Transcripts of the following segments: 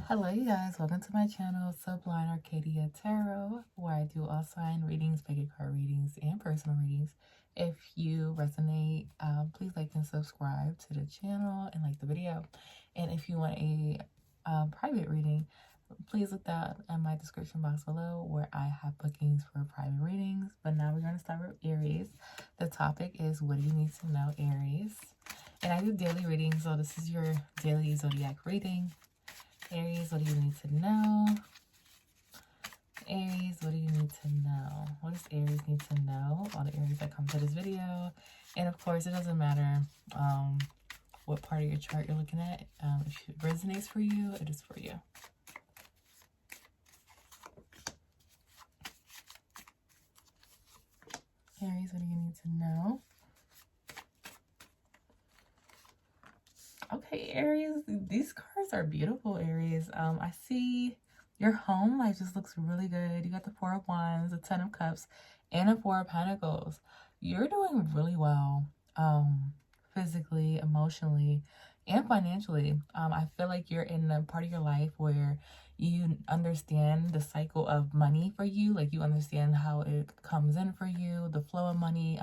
Hello you guys, welcome to my channel Sublime Arcadia Tarot, where I do all sign readings, picket card readings, and personal readings. If you resonate, please like and subscribe to the channel and like the video. And if you want a private reading, please look down in my description box below where I have bookings for private readings. But now we're going to start with Aries. The topic is, what do you need to know, Aries? And I do daily readings, so this is your daily zodiac reading. Aries, what do you need to know? Aries, what do you need to know? What does Aries need to know? All the Aries that come to this video. And of course, it doesn't matter what part of your chart you're looking at. If it resonates for you, it is for you. Aries, what do you need to know? Okay, Aries, these cards are beautiful, Aries. I see your home life just looks really good. You got the Four of Wands, the Ten of Cups, and the Four of Pentacles. You're doing really well, physically, emotionally, and financially. I feel like you're in a part of your life where you understand the cycle of money for you. Like, you understand how it comes in for you, the flow of money,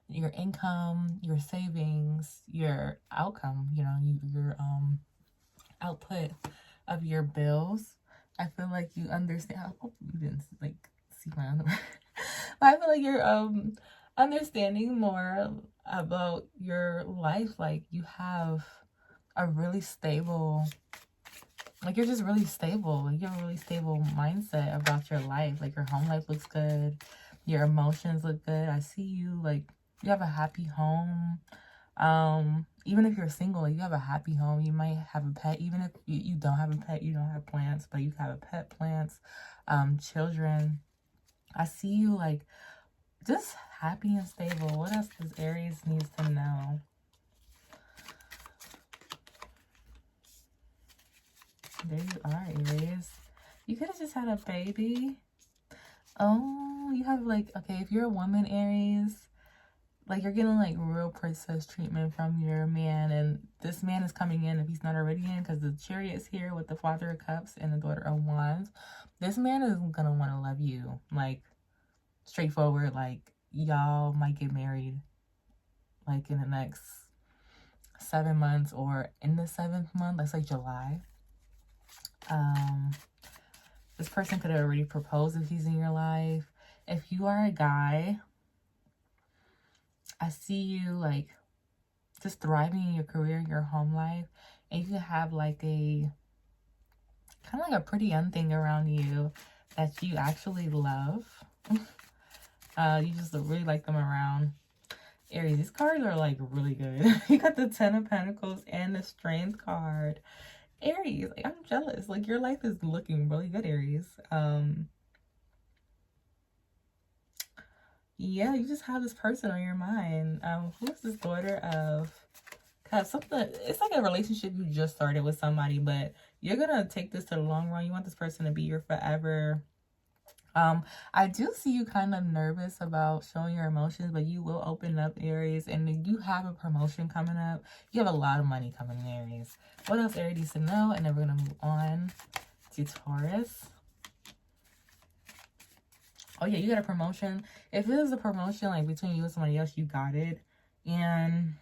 your income, your savings, your outcome, you know, your output of your bills. I feel like you understand. I hope you didn't like see my other. But I feel like you're understanding more about your life. Like, you have a really stable, like, you're just really stable. Like, you have a really stable mindset about your life. Like, your home life looks good, your emotions look good. I see you, like, you have a happy home. Even if you're single, you have a happy home. You might have a pet. Even if you don't have a pet, you don't have plants, but you have a pet, plants, children. I see you, like, just happy and stable. What else does Aries needs to know? There you are, Aries. You could have just had a baby. Oh, you have, like, okay, if you're a woman, Aries, like, you're getting, like, real princess treatment from your man, and this man is coming in if he's not already in, because the Chariot is here with the Father of Cups and the Daughter of Wands. This man is gonna want to love you, like, straightforward. Like, y'all might get married, like, in the next 7 months, or in the 7th month. That's like July. This person could have already proposed if he's in your life. If you are a guy, I see you, like, just thriving in your career, your home life, and you can have, like, a kind of like a pretty young thing around you that you actually love. You just really like them around. Aries, these cards are, like, really good. You got the Ten of Pentacles and the Strength card. Aries, like, I'm jealous. Like, your life is looking really good, Aries. Yeah, you just have this person on your mind. Who is this Daughter of Cups? Something, it's like a relationship you just started with somebody, but you're gonna take this to the long run. You want this person to be your forever. I do see you kind of nervous about showing your emotions, but you will open up, Aries, and you have a promotion coming up. You have a lot of money coming in, Aries. What else Aries needs to know? And then we're gonna move on to Taurus. Oh yeah, you got a promotion. If it is a promotion, like, between you and somebody else, you got it. And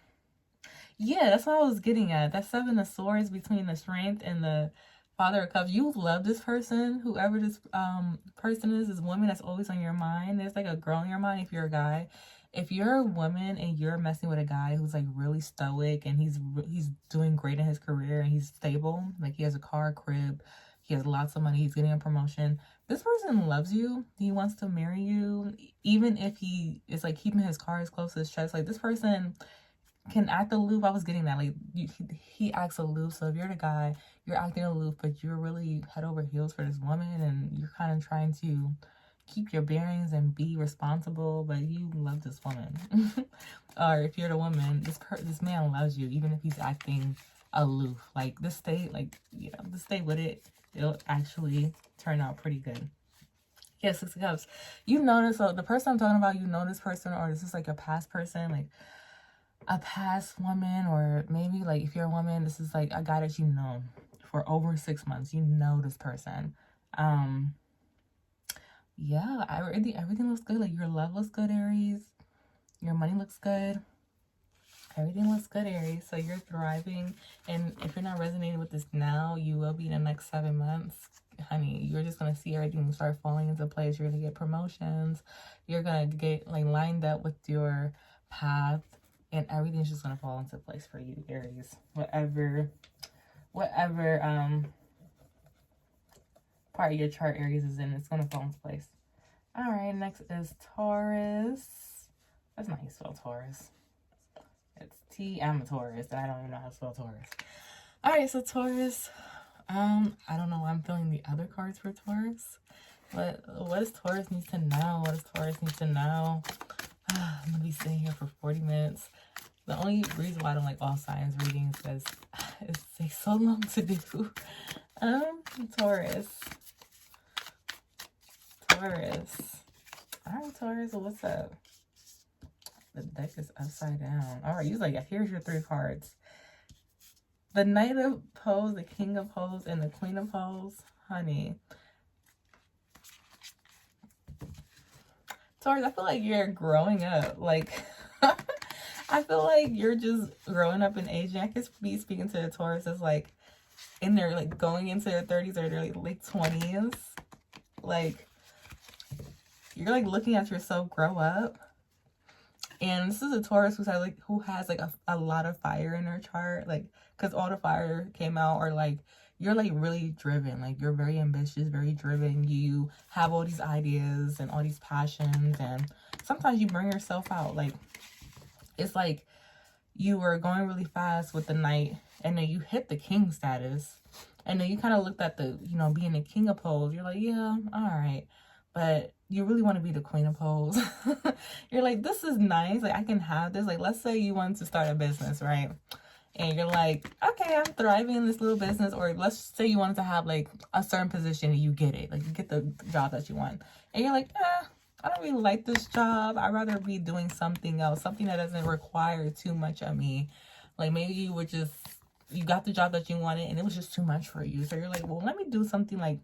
yeah, that's what I was getting at. That Seven of Swords between the Strength and the Father of Cups. You love this person, whoever this person is, this woman that's always on your mind. There's, like, a girl in your mind if you're a guy. If you're a woman and you're messing with a guy who's, like, really stoic and he's doing great in his career and he's stable, like, he has a car, crib, he has lots of money, he's getting a promotion, this person loves you. He wants to marry you, even if he is, like, keeping his cards close to his chest. Like, this person can act aloof. I was getting that, like, he acts aloof. So if you're the guy, you're acting aloof, but you're really head over heels for this woman, and you're kind of trying to keep your bearings and be responsible, but you love this woman. Or if you're the woman, this man loves you, even if he's acting aloof. Like, just stay, like, you know, just stay with it. It'll actually turn out pretty good. Yeah, Six of Cups. You notice, so the person I'm talking about, you know this person, or this is, like, a past person, like a past woman, or maybe, like, if you're a woman, this is, like, a guy that you know for over 6 months. You know this person. Yeah, everything looks good. Like, your love looks good, Aries. Your money looks good. Everything looks good, Aries. So you're thriving. And if you're not resonating with this now, you will be in the next 7 months. Honey, you're just going to see everything start falling into place. You're going to get promotions. You're going to get, like, lined up with your path. And everything's just going to fall into place for you, Aries. Whatever part of your chart Aries is in, it's going to fall into place. All right, next is Taurus. That's not how you spell Taurus. It's T. I'm a Taurus, and I don't even know how to spell Taurus. All right, so Taurus. I don't know why I'm feeling the other cards for Taurus. But what does Taurus need to know? What does Taurus need to know? I'm going to be sitting here for 40 minutes. The only reason why I don't like all signs readings is it takes so long to do. Taurus. All right, Taurus, what's up? The deck is upside down. All right, here's your 3 cards. The Knight of Pose, the King of Pose, and the Queen of Pose. Honey. Taurus, I feel like you're growing up. Like, I feel like you're just growing up and aging. I could be speaking to the Taurus as, like, in their, like, going into their 30s or their, like 20s. Like, you're, like, looking at yourself grow up. And this is a Taurus who has a lot of fire in their chart. Like, because all the fire came out, or, like, you're, like, really driven. Like, you're very ambitious, very driven. You have all these ideas and all these passions. And sometimes you burn yourself out. Like, it's like you were going really fast with the Knight, and then you hit the King status. And then you kind of looked at the, being the King of Pose. You're like, yeah, all right. But you really want to be the Queen of Pose. You're like, this is nice. Like, I can have this. Like, let's say you want to start a business, right? And you're like, okay, I'm thriving in this little business. Or let's say you wanted to have, like, a certain position and you get it. Like, you get the job that you want. And you're like, I don't really like this job. I'd rather be doing something else. Something that doesn't require too much of me. Like, maybe you got the job that you wanted and it was just too much for you. So you're like, well, let me do something, like,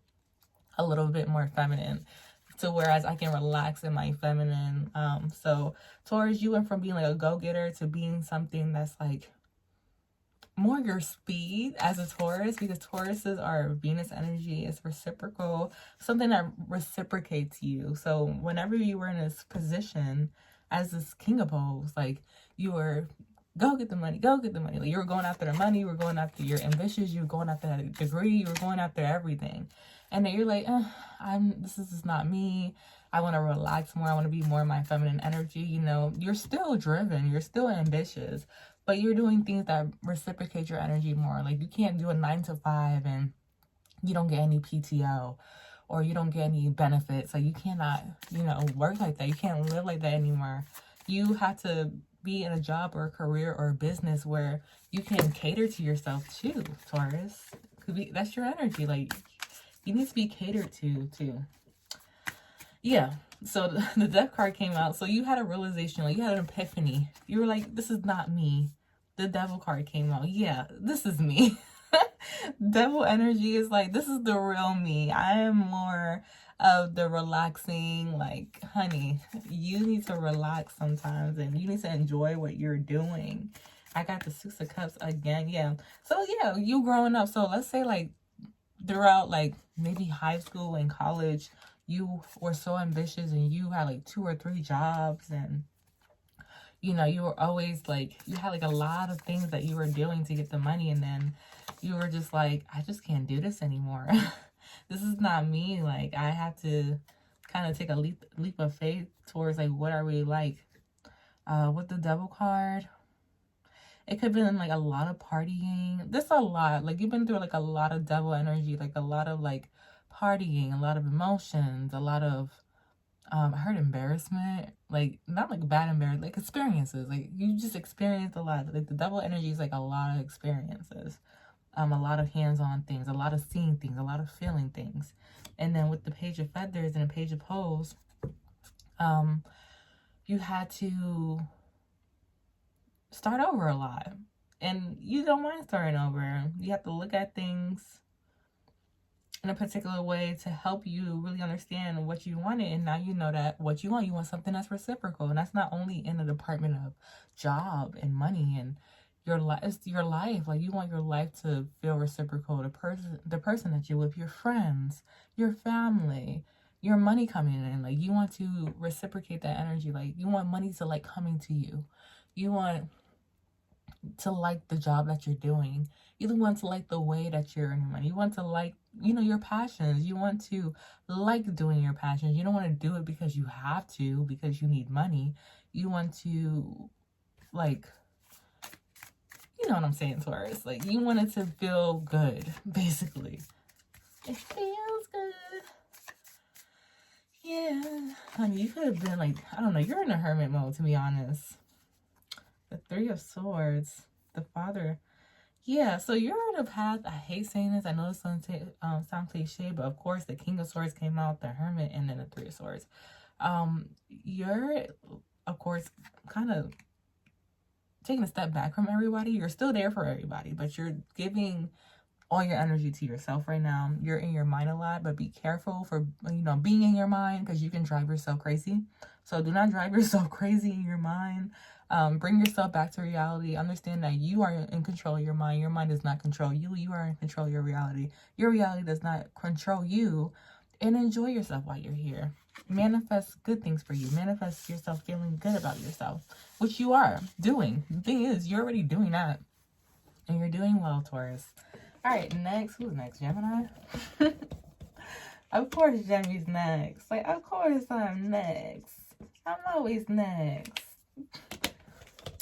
a little bit more feminine. So whereas I can relax in my feminine. So Taurus, you went from being like a go-getter to being something that's like more your speed as a Taurus, because Tauruses are Venus energy. It's reciprocal, something that reciprocates you. So whenever you were in this position as this King of Pose, like, you were go get the money, go get the money. Like, you were going after the money, you were going after your ambitions, you were going after that degree, you were going after everything. And then you're like, this is just not me. I want to relax more. I want to be more in my feminine energy. You're still driven. You're still ambitious. But you're doing things that reciprocate your energy more. Like, you can't do a 9 to 5 and you don't get any PTO. Or you don't get any benefits. Like, you cannot, work like that. You can't live like that anymore. You have to be in a job or a career or a business where you can cater to yourself too, Taurus. That's your energy. Like, you need to be catered to too. Yeah. So the Death card came out. So you had a realization, like, you had an epiphany. You were like, this is not me. The Devil card came out. Yeah, this is me. Devil energy is like, this is the real me. I am more of the relaxing, like, honey, you need to relax sometimes and you need to enjoy what you're doing. I got the 6 of Cups again. Yeah. So yeah, you growing up. So let's say, like, throughout, like, maybe high school and college, you were so ambitious and you had, like, 2 or 3 jobs, and you were always, like, you had, like, a lot of things that you were doing to get the money, and then you were just like, I just can't do this anymore. This is not me. Like, I have to kind of take a leap of faith towards, like, what I really like. With the Devil card, it could have been, like, a lot of partying. There's a lot. Like, you've been through, like, a lot of Devil energy. Like, a lot of, like, partying. A lot of emotions. A lot of, I heard embarrassment. Like, not, like, bad embarrassment. Like, experiences. Like, you just experienced a lot. Like, the Devil energy is, like, a lot of experiences. A lot of hands-on things. A lot of seeing things. A lot of feeling things. And then with the Page of Feathers and the Page of Pose, you had to start over a lot. And you don't mind starting over. You have to look at things in a particular way to help you really understand what you wanted. And now you know that what you want something that's reciprocal. And that's not only in the department of job and money and your life. It's your life. Like, you want your life to feel reciprocal. The person that you're with, your friends, your family, your money coming in. Like, you want to reciprocate that energy. Like, you want money to like coming to you. You want to like the job that you're doing. You want to like the way that you're earning money. You want to like, you know, your passions. You want to like doing your passions. You don't want to do it because you have to, because you need money. You want to, like, you know what I'm saying, Taurus? Like, you want it to feel good, basically. It feels good. Yeah. Honey, you could have been like, I don't know, you're in a hermit mode, to be honest. The Three of Swords, the Father. Yeah, so you're on a path. I hate saying this. I know this doesn't sound cliche, but of course the King of Swords came out, the Hermit, and then the Three of Swords. You're, of course, kind of taking a step back from everybody. You're still there for everybody, but you're giving all your energy to yourself right now. You're in your mind a lot, but be careful for, you know, being in your mind, because you can drive yourself crazy. So do not drive yourself crazy in your mind. Bring yourself back to reality. Understand that you are in control of your mind. Your mind does not control you. You are in control of your reality. Your reality does not control you. And enjoy yourself while you're here. Manifest good things for you. Manifest yourself feeling good about yourself, which you are doing. The thing is, you're already doing that. And you're doing well, Taurus. All right, next. Who's next? Gemini? Of course, Gemini's next. Like, of course I'm next. I'm always next.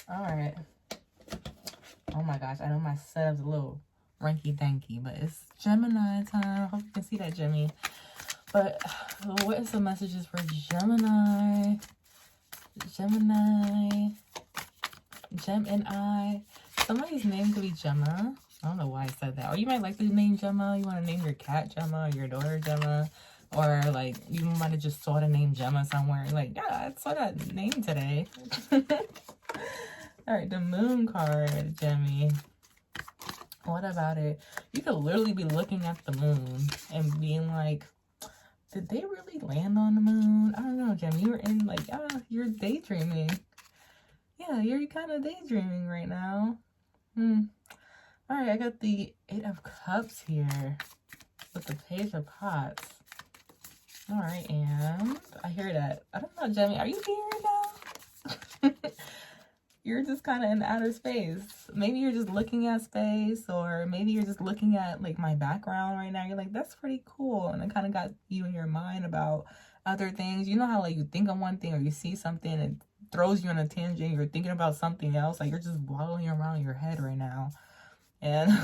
All right. Oh my gosh, I know my setup's a little ranky-danky, but it's Gemini time. Hope you can see that, Jimmy. But what is the messages for Gemini? Gemini. Somebody's name could be Gemma. I don't know why I said that. Or you might like the name Gemma. You want to name your cat Gemma, or your daughter Gemma. Or, like, you might have just saw the name Gemma somewhere. Like, yeah, I saw that name today. All right, the Moon card, Jimmy. What about it? You could literally be looking at the moon and being like, did they really land on the moon? I don't know, Jimmy. You were in, like, you're daydreaming. Yeah, you're kind of daydreaming right now. All right, I got the Eight of Cups here with the Page of Pots. All right, and I hear that. I don't know, Jimmy. Are you here right now? You're just kind of in outer space. Maybe you're just looking at space, or maybe you're just looking at, like, my background right now. You're like, that's pretty cool. And it kind of got you in your mind about other things. You know how, like, you think of one thing, or you see something and it throws you on a tangent. You're thinking about something else. Like, you're just waddling around your head right now. And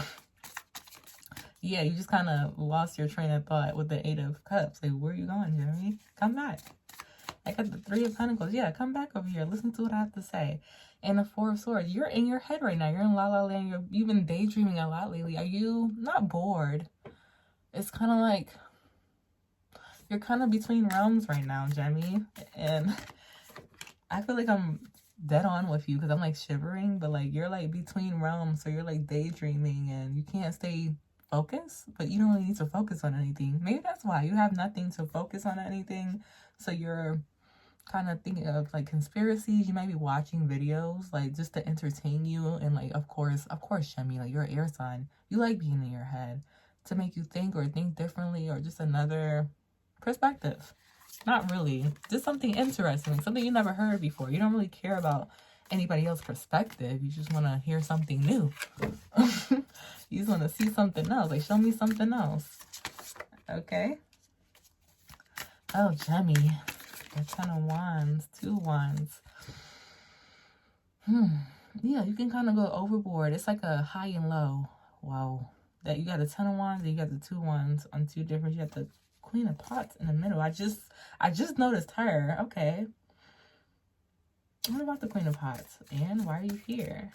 yeah, you just kind of lost your train of thought with the Eight of Cups. Like, where are you going, Jeremy? Come back. I got the Three of Pentacles. Yeah, come back over here. Listen to what I have to say. And the Four of Swords. You're in your head right now. You're in La La Land. You've been daydreaming a lot lately. Are you not bored? It's kind of like you're kind of between realms right now, Jemmy. And I feel like I'm dead on with you, because I'm like shivering, but like you're like between realms. So you're like daydreaming and you can't stay focused, but you don't really need to focus on anything. Maybe that's why you have nothing to focus on anything. So you're kind of thinking of like conspiracies. You might be watching videos like just to entertain you, and like of course Shemi, like you're an air sign, you like being in your head to make you think or think differently, or just another perspective. Not really, just something interesting, something you never heard before. You don't really care about anybody else's perspective. You just want to hear something new. You just want to see something else, like show me something else. Okay. Oh, Jemmy. The Ten of Wands, 2 Wands. Yeah, you can kind of go overboard. It's like a high and low. Wow. That you got the 10 of Wands, and you got the 2 Wands on 2 different. You got the Queen of Pots in the middle. I just noticed her. Okay. What about the Queen of Pots? And why are you here?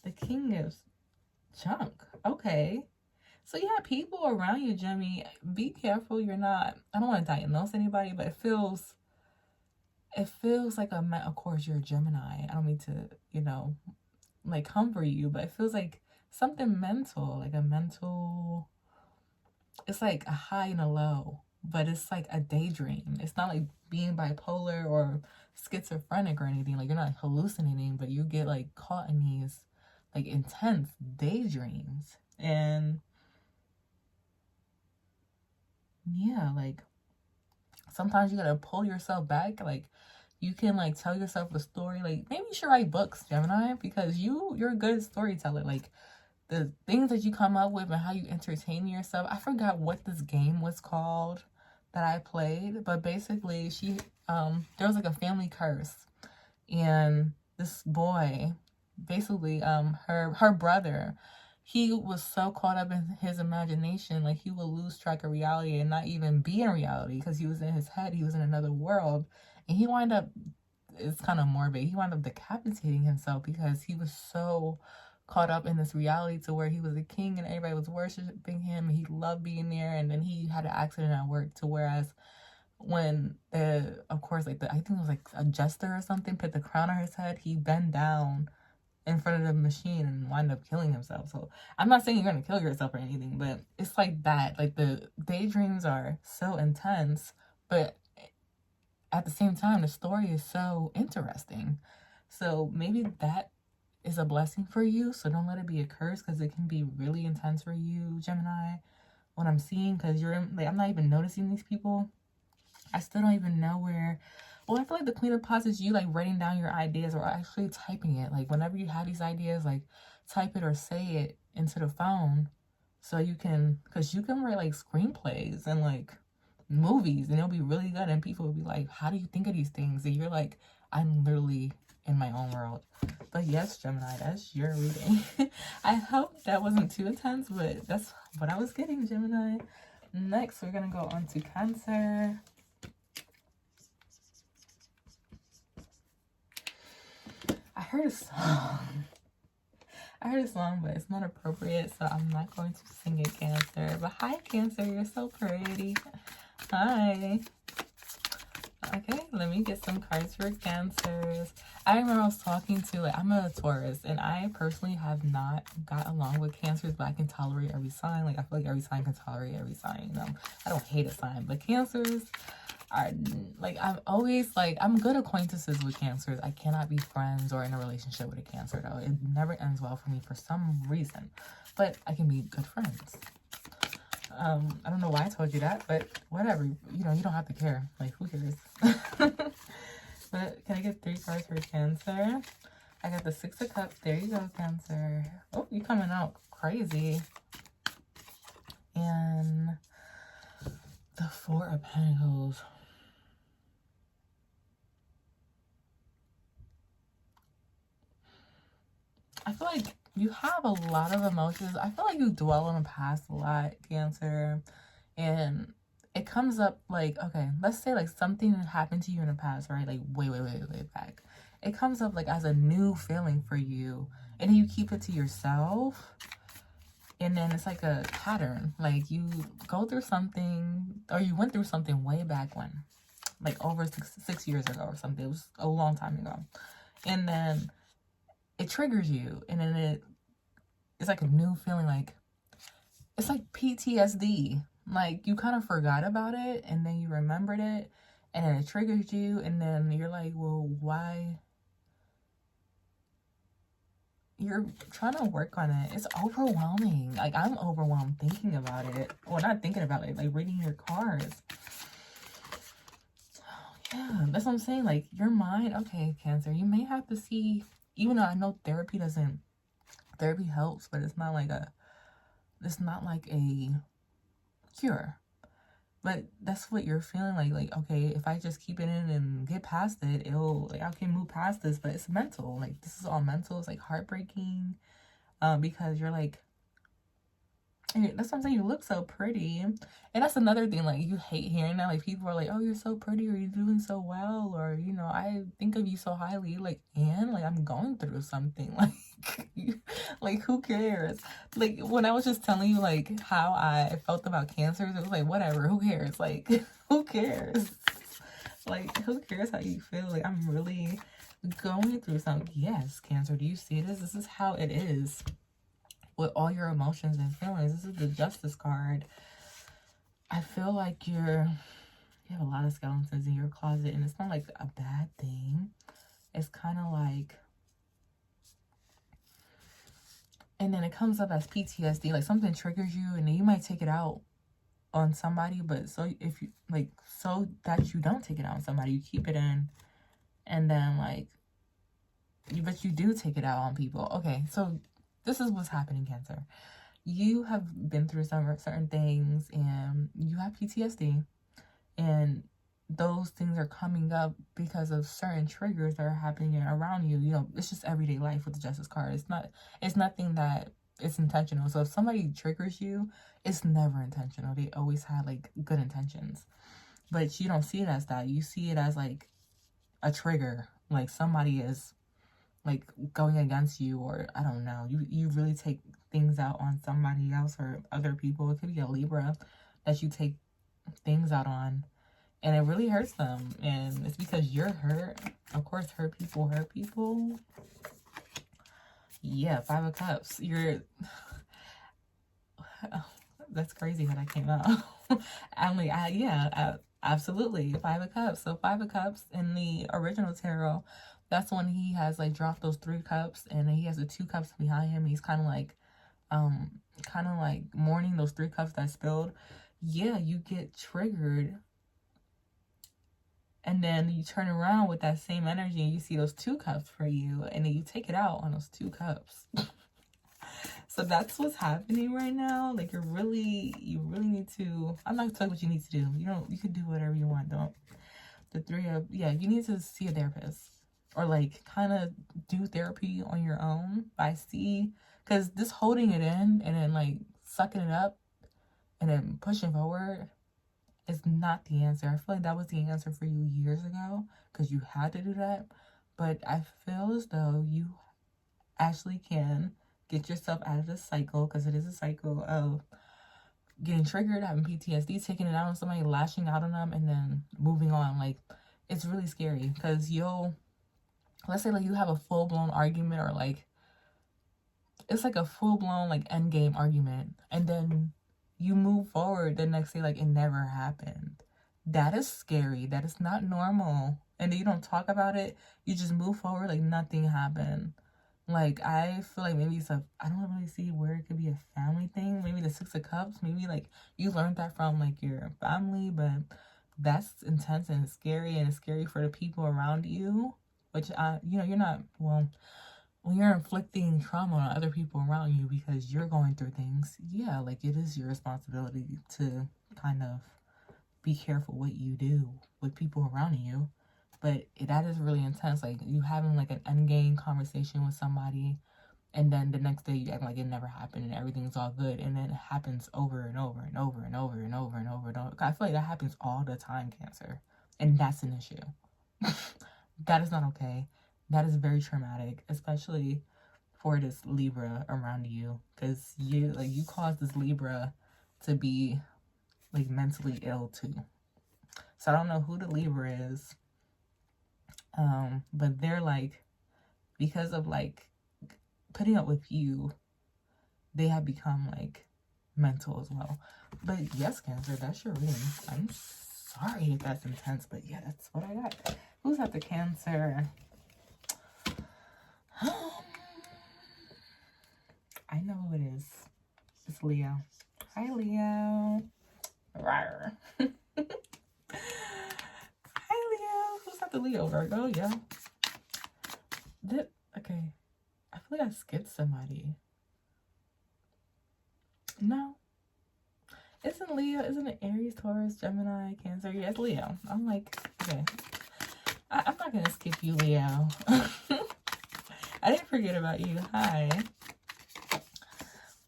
The King of Junk. Okay. So yeah, people around you, Jemmy, be careful. You're not, I don't want to diagnose anybody, but it feels like of course you're a Gemini. I don't mean to, like comfort you, but it feels like something mental, like a mental, it's like a high and a low, but it's like a daydream. It's not like being bipolar or schizophrenic or anything. Like you're not hallucinating, but you get like caught in these like intense daydreams. And yeah, like sometimes you gotta pull yourself back. Like you can like tell yourself a story. Like maybe you should write books, Gemini, because you're a good storyteller. Like the things that you come up with and how you entertain yourself. I forgot what this game was called that I played, but basically there was like a family curse, and this boy, basically her brother, he was so caught up in his imagination, like he would lose track of reality and not even be in reality because he was in his head, he was in another world, and he wound up, it's kind of morbid, he wound up decapitating himself because he was so caught up in this reality to where he was a king and everybody was worshiping him and he loved being there, and then he had an accident at work to whereas when of course like I think it was like a jester or something put the crown on his head, he bent down in front of the machine and wound up killing himself. So I'm not saying you're gonna kill yourself or anything, but it's like that, like the daydreams are so intense, but at the same time the story is so interesting. So maybe that is a blessing for you, so don't let it be a curse, because it can be really intense for you, Gemini, what I'm seeing, because you're like, I'm not even noticing these people. I still don't even know where. Well, I feel like the Queen of Cups is you like writing down your ideas or actually typing it. Like whenever you have these ideas, like type it or say it into the phone, so you can, because you can write like screenplays and like movies and it'll be really good, and people will be like, how do you think of these things? And you're like, I'm literally in my own world. But yes, Gemini, that's your reading. I hope that wasn't too intense, but that's what I was getting, Gemini. Next, we're gonna go on to Cancer. I heard a song, but it's not appropriate, so I'm not going to sing it, Cancer. But hi, Cancer, you're so pretty. Hi. Okay, let me get some cards for Cancers. I remember I was talking to, like, I'm a Taurus, and I personally have not got along with Cancers, but I can tolerate every sign. Like, I feel like every sign can tolerate every sign, you know? I don't hate a sign, but Cancers are, like, I'm always, like, I'm good acquaintances with Cancers. I cannot be friends or in a relationship with a Cancer, though. It never ends well for me for some reason, but I can be good friends. I don't know why I told you that, but whatever. You know, you don't have to care. Like, who cares? But can I get 3 cards for Cancer? I got the 6 of Cups. There you go, Cancer. Oh, you coming out crazy. And the 4 of Pentacles. I feel like you have a lot of emotions. I feel like you dwell on the past a lot, Cancer. And it comes up like, okay, let's say like something happened to you in the past, right? Like way back. It comes up like as a new feeling for you. And then you keep it to yourself. And then it's like a pattern. Like you go through something, or you went through something way back when. Like over 6 years ago or something. It was a long time ago. And then it triggers you, and then it's like a new feeling, like it's like PTSD. Like you kind of forgot about it, and then you remembered it, and then it triggers you, and then you're like, well, why? You're trying to work on it. It's overwhelming. Like I'm overwhelmed thinking about it. Well, not thinking about it, like reading your cards. Yeah, that's what I'm saying. Like your mind, okay, Cancer, you may have to see, even though I know therapy helps, but it's not like a cure. But that's what you're feeling like, okay, if I just keep it in and get past it, it'll, like, I can move past this, but it's mental. Like, this is all mental. It's, like, heartbreaking, because you're, like, that's what I'm saying, you look so pretty. And that's another thing, like, you hate hearing that. Like, people are like, oh, you're so pretty, or you're doing so well, or, you know, I think of you so highly. Like, and, like, I'm going through something. Like, like, who cares? Like, when I was just telling you, like, how I felt about Cancers, it was like, whatever, who cares? Like, who cares? Like, who cares how you feel? Like, I'm really going through something. Yes, Cancer, do you see this? This is how it is with all your emotions and feelings. This is the Justice card. I feel like you have a lot of skeletons in your closet, and it's not like a bad thing. It's kind of like, and then it comes up as PTSD, like something triggers you, and then you might take it out on somebody, but so if you like, so that you don't take it out on somebody, you keep it in, and then like, but you do take it out on people. Okay, so this is what's happening, Cancer. You have been through some certain things, and you have PTSD, and those things are coming up because of certain triggers that are happening around you. You know, it's just everyday life with the Justice card. It's nothing that it's intentional. So if somebody triggers you, it's never intentional. They always had like good intentions, but you don't see it as that. You see it as like a trigger, like somebody is like going against you, or I don't know. You really take things out on somebody else or other people. It could be a Libra that you take things out on, and it really hurts them, and it's because you're hurt. Of course, hurt people hurt people. Yeah, 5 of Cups. That's crazy how that came out. I'm like, absolutely, 5 of Cups. So 5 of Cups in the original tarot, that's when he has like dropped those 3 cups, and then he has the 2 cups behind him. He's kind of like mourning those 3 cups that spilled. Yeah, you get triggered, and then you turn around with that same energy, and you see those 2 cups for you, and then you take it out on those 2 cups. So that's what's happening right now. Like you really need to, I'm not gonna tell you what you need to do. You can do whatever you want. You need to see a therapist, or like kind of do therapy on your own. I see, because this holding it in and then like sucking it up and then pushing forward is not the answer. I feel like that was the answer for you years ago because you had to do that. But I feel as though you actually can get yourself out of this cycle, because it is a cycle of getting triggered, having PTSD, taking it out on somebody, lashing out on them, and then moving on. Like, it's really scary because let's say like you have a full-blown argument, or like it's like a full-blown like end game argument, and then you move forward the next day like it never happened. That is scary. That is not normal. And then you don't talk about it. You just move forward like nothing happened. Like, I feel like maybe I don't really see where it could be a family thing. Maybe the 6 of Cups. Maybe like you learned that from like your family, but that's intense and scary, and it's scary for the people around you. Which you're not, well, when you're inflicting trauma on other people around you because you're going through things, yeah, like it is your responsibility to kind of be careful what you do with people around you. But that is really intense. Like you having like an endgame conversation with somebody, and then the next day you act like it never happened and everything's all good, and then it happens over and over and over and over and over and over and over. I feel like that happens all the time, Cancer, and that's an issue. That is not okay. That is very traumatic, especially for this Libra around you, because you caused this Libra to be like mentally ill too. So I don't know who the Libra is. But they're like, because of like putting up with you, they have become like mental as well. But yes, Cancer, that's your reading. I'm sorry if that's intense, but yeah, that's what I got. Who's at the Cancer? I know who it is. It's Leo. Hi, Leo. Rawr. Who's not the Leo? Virgo, yeah. Okay. I feel like I skipped somebody. No. Isn't Leo, isn't it Aries, Taurus, Gemini, Cancer? Yeah, it's Leo. I'm like, okay. I'm not going to skip you, Leo. I didn't forget about you. Hi.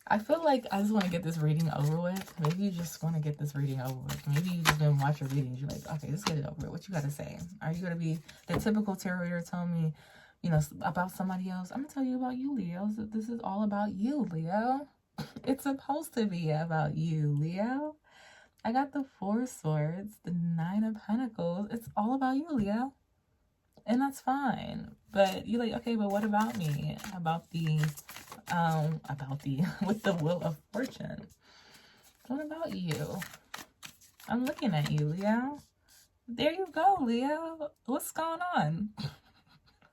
I feel like I just want to get this reading over with. Maybe you just want to get this reading over with. Maybe you just didn't watch your readings. You're like, okay, let's get it over with. What you got to say? Are you going to be the typical tarot reader telling me, about somebody else? I'm going to tell you about you, Leo. So this is all about you, Leo. It's supposed to be about you, Leo. I got the 4 swords, the 9 of Pentacles. It's all about you, Leo. And that's fine. But you're like, okay, but what about me? About the with the Wheel of Fortune. What about you? I'm looking at you, Leo. There you go, Leo. What's going on?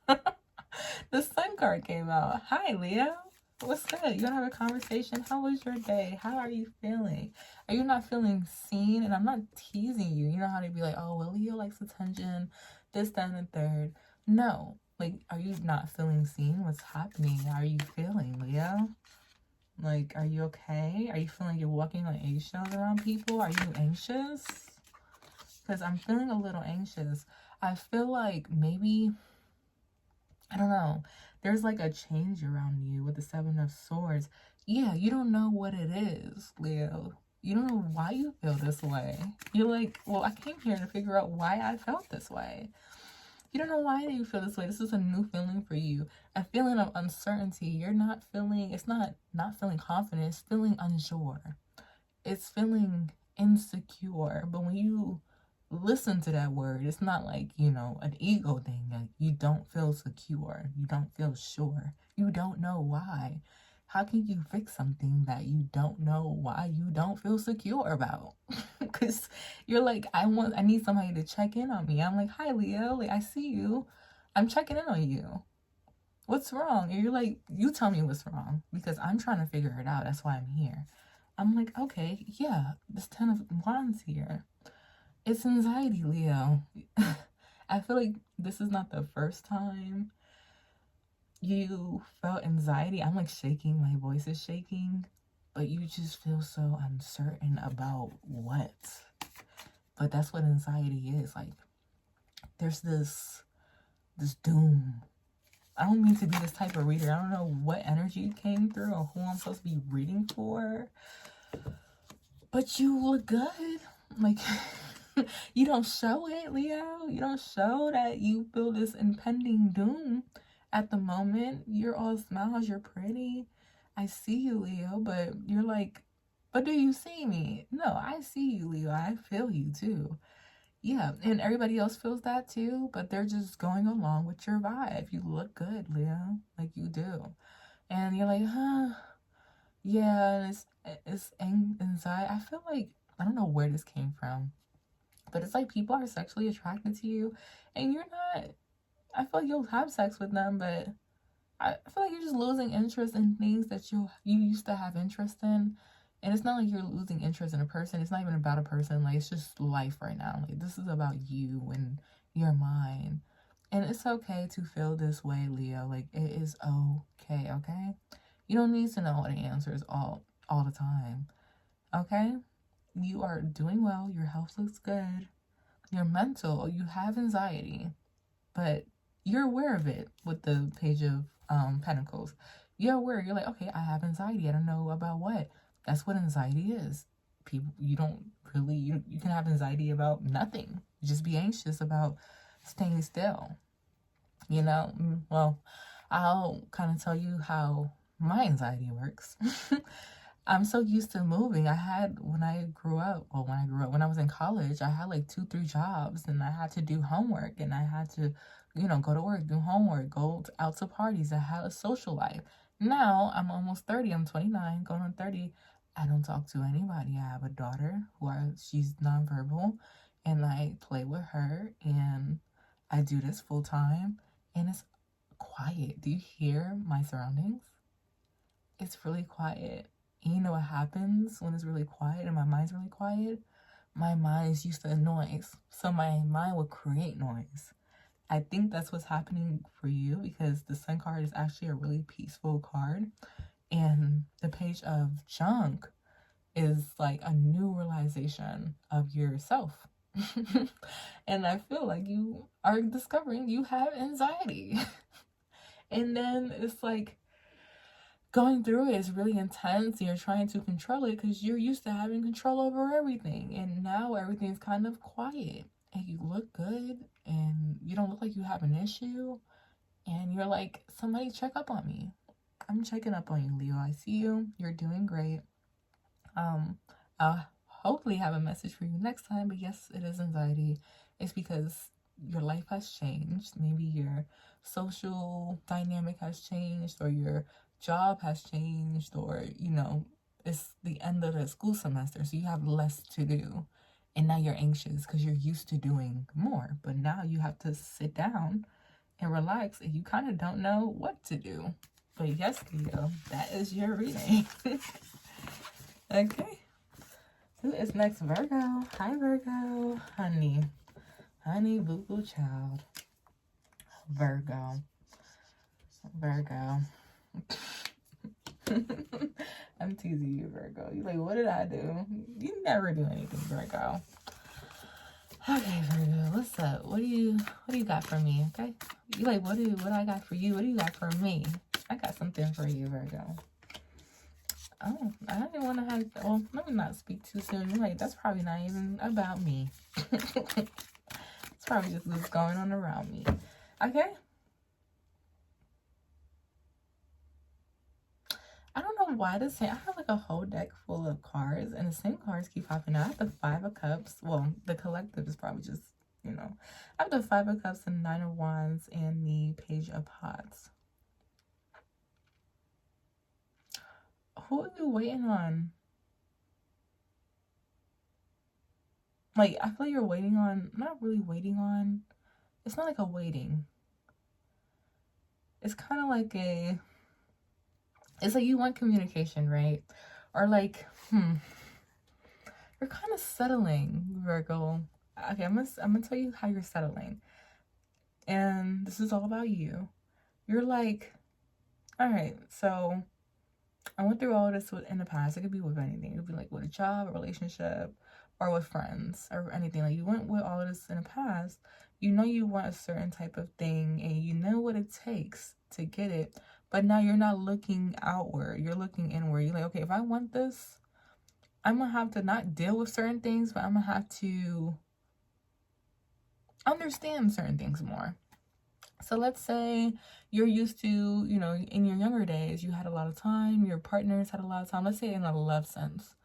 The Sun card came out. Hi, Leo. What's good? You want to have a conversation? How was your day? How are you feeling? Are you not feeling seen? And I'm not teasing you. You know how to be like, oh, well, Leo likes attention, this, that, and the third. No. Like, are you not feeling seen? What's happening? How are you feeling, Leo? Like, are you okay? Are you feeling like you're walking on eggshells around people? Are you anxious? Because I'm feeling a little anxious. I feel like maybe, I don't know, there's like a change around you with the Seven of Swords. Yeah, you don't know what it is, Leo. You don't know why you feel this way. You're like, well, I came here to figure out why I felt this way. You don't know why you feel this way. This is a new feeling for you. A feeling of uncertainty. You're not feeling, it's not feeling confident. It's feeling unsure. It's feeling insecure. But when you listen to that word, it's not like, you know, an ego thing. Like, you don't feel secure. You don't feel sure. You don't know why. How can you fix something that you don't know why you don't feel secure about? Because you're like, I need somebody to check in on me. I'm like, hi, Leo. Like, I see you. I'm checking in on you. What's wrong? And you're like, you tell me what's wrong because I'm trying to figure it out. That's why I'm here. I'm like, okay, yeah, this 10 of Wands here. It's anxiety, Leo. I feel like this is not the first time you felt anxiety. I'm like shaking, my voice is shaking, but you just feel so uncertain about what. But that's what anxiety is. Like, there's this doom. I don't mean to be this type of reader. I don't know what energy came through or who I'm supposed to be reading for, but you look good. Like, you don't show it, Leo. You don't show that you feel this impending doom at the moment. You're all smiles, you're pretty. I see you, Leo, but you're like, but do you see me? No, I see you, Leo. I feel you too. Yeah, and everybody else feels that too, but they're just going along with your vibe. You look good, Leo, like you do. And you're like, huh, yeah, and it's anxiety. I feel like, I don't know where this came from, but it's like people are sexually attracted to you and you're not. I feel like you'll have sex with them, but I feel like you're just losing interest in things that you used to have interest in. And it's not like you're losing interest in a person. It's not even about a person. Like, it's just life right now. Like, this is about you and your mind. And it's okay to feel this way, Leo. Like, it is okay, okay? You don't need to know all the answers all the time, okay? You are doing well. Your health looks good. Your mental, you have anxiety, but you're aware of it with the Page of Pentacles. You're aware. You're like, okay, I have anxiety. I don't know about what. That's what anxiety is. People, you don't really, you can have anxiety about nothing. You just be anxious about staying still. You know, well, I'll kind of tell you how my anxiety works. I'm so used to moving. When I was in college, I had like 2-3 jobs and I had to do homework and I had to, you know, go to work, do homework, go out to parties. I had a social life. Now I'm almost 30. I'm 29, going on 30. I don't talk to anybody. I have a daughter she's nonverbal and I play with her and I do this full time and it's quiet. Do you hear my surroundings? It's really quiet. And you know what happens when it's really quiet and my mind's really quiet? My mind is used to noise. So my mind will create noise. I think that's what's happening for you because the Sun card is actually a really peaceful card. And the Page of Junk is like a new realization of yourself. And I feel like you are discovering you have anxiety. And then it's like, going through it is really intense and you're trying to control it because you're used to having control over everything. And now everything's kind of quiet and you look good and you don't look like you have an issue. And you're like, somebody check up on me. I'm checking up on you, Leo. I see you. You're doing great. I'll hopefully have a message for you next time. But yes, it is anxiety. It's because your life has changed. Maybe your social dynamic has changed, or your job has changed, or, you know, it's the end of the school semester, so you have less to do. And now you're anxious because you're used to doing more. But now you have to sit down and relax, and you kind of don't know what to do. But yes, Leo, that is your reading. Okay. Who is next? Virgo. Hi, Virgo. Honey. Honey, boo-boo child. Virgo. Virgo. I'm teasing you, Virgo. You like, what did I do? You never do anything, Virgo. Okay, Virgo, what's up? What do you got for me? Okay, you like, what I got for you? What do you got for me? I got something for you, Virgo. Oh, I didn't want to have. Well, let me not speak too soon. You're like, that's probably not even about me. It's probably just what's going on around me. Okay. I don't know why the same. I have like a whole deck full of cards, and the same cards keep popping out. I have the Five of Cups. Well, the collective is probably just, you know. I have the Five of Cups, and Nine of Wands, and the Page of Pots. Who are you waiting on? Like, I feel like you're waiting on, not really waiting on. It's not like a waiting. It's kind of like a, it's like you want communication, right? Or like, you're kind of settling, Virgo. Okay, I'm gonna tell you how you're settling. And this is all about you. You're like, all right, so I went through all this in the past. It could be with anything. It could be like with a job, a relationship, or with friends, or anything. Like, you went with all of this in the past. You know you want a certain type of thing, and you know what it takes to get it. But now you're not looking outward. You're looking inward. You're like, okay, if I want this, I'm going to have to not deal with certain things, but I'm going to have to understand certain things more. So let's say you're used to, you know, in your younger days, you had a lot of time. Your partners had a lot of time. Let's say in a love sense.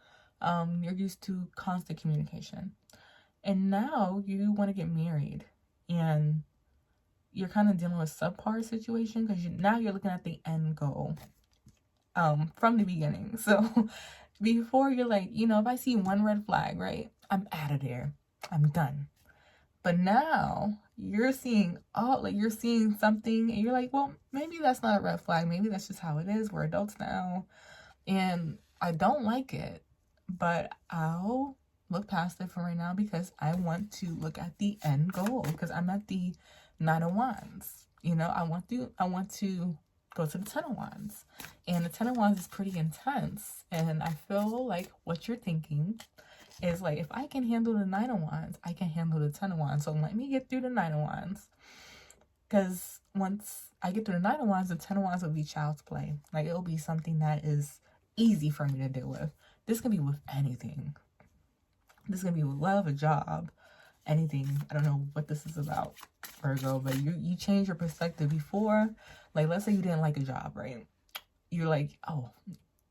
You're used to constant communication. And now you want to get married. And you're kind of dealing with subpar situation because now you're looking at the end goal from the beginning. So before, you're like, you know, if I see one red flag, right, I'm out of there. I'm done. But now you're seeing you're seeing something, and you're like, well, maybe that's not a red flag. Maybe that's just how it is. We're adults now, and I don't like it, but I'll look past it for right now because I want to look at the end goal, because I'm at the Nine of Wands. You know, I want to go to the Ten of Wands, and the Ten of Wands is pretty intense, and I feel like what you're thinking is like, if I can handle the Nine of Wands, I can handle the Ten of Wands. So let me get through the Nine of Wands, because once I get through the Nine of Wands, the Ten of Wands will be child's play. Like, it'll be something that is easy for me to deal with. This can be with anything. This can be with love, a job, anything. I don't know what this is about, Virgo, but you change your perspective. Before, like, let's say you didn't like a job, right? You're like, oh,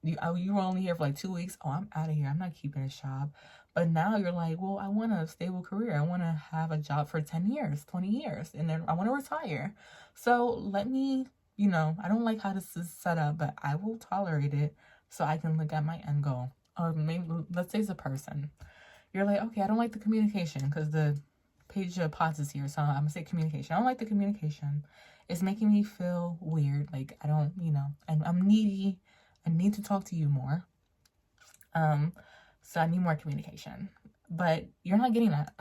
you were only here for like 2 weeks. Oh, I'm out of here. I'm not keeping this job. But now you're like, well, I want a stable career. I want to have a job for 10 years, 20 years, and then I want to retire. So let me, you know, I don't like how this is set up, but I will tolerate it so I can look at my end goal. Or maybe, let's say it's a person. You're like, okay, I don't like the communication because the Page of Pots is here. So I'm going to say communication. I don't like the communication. It's making me feel weird. Like, I don't, you know, I'm needy. I need to talk to you more. So I need more communication. But you're not getting that.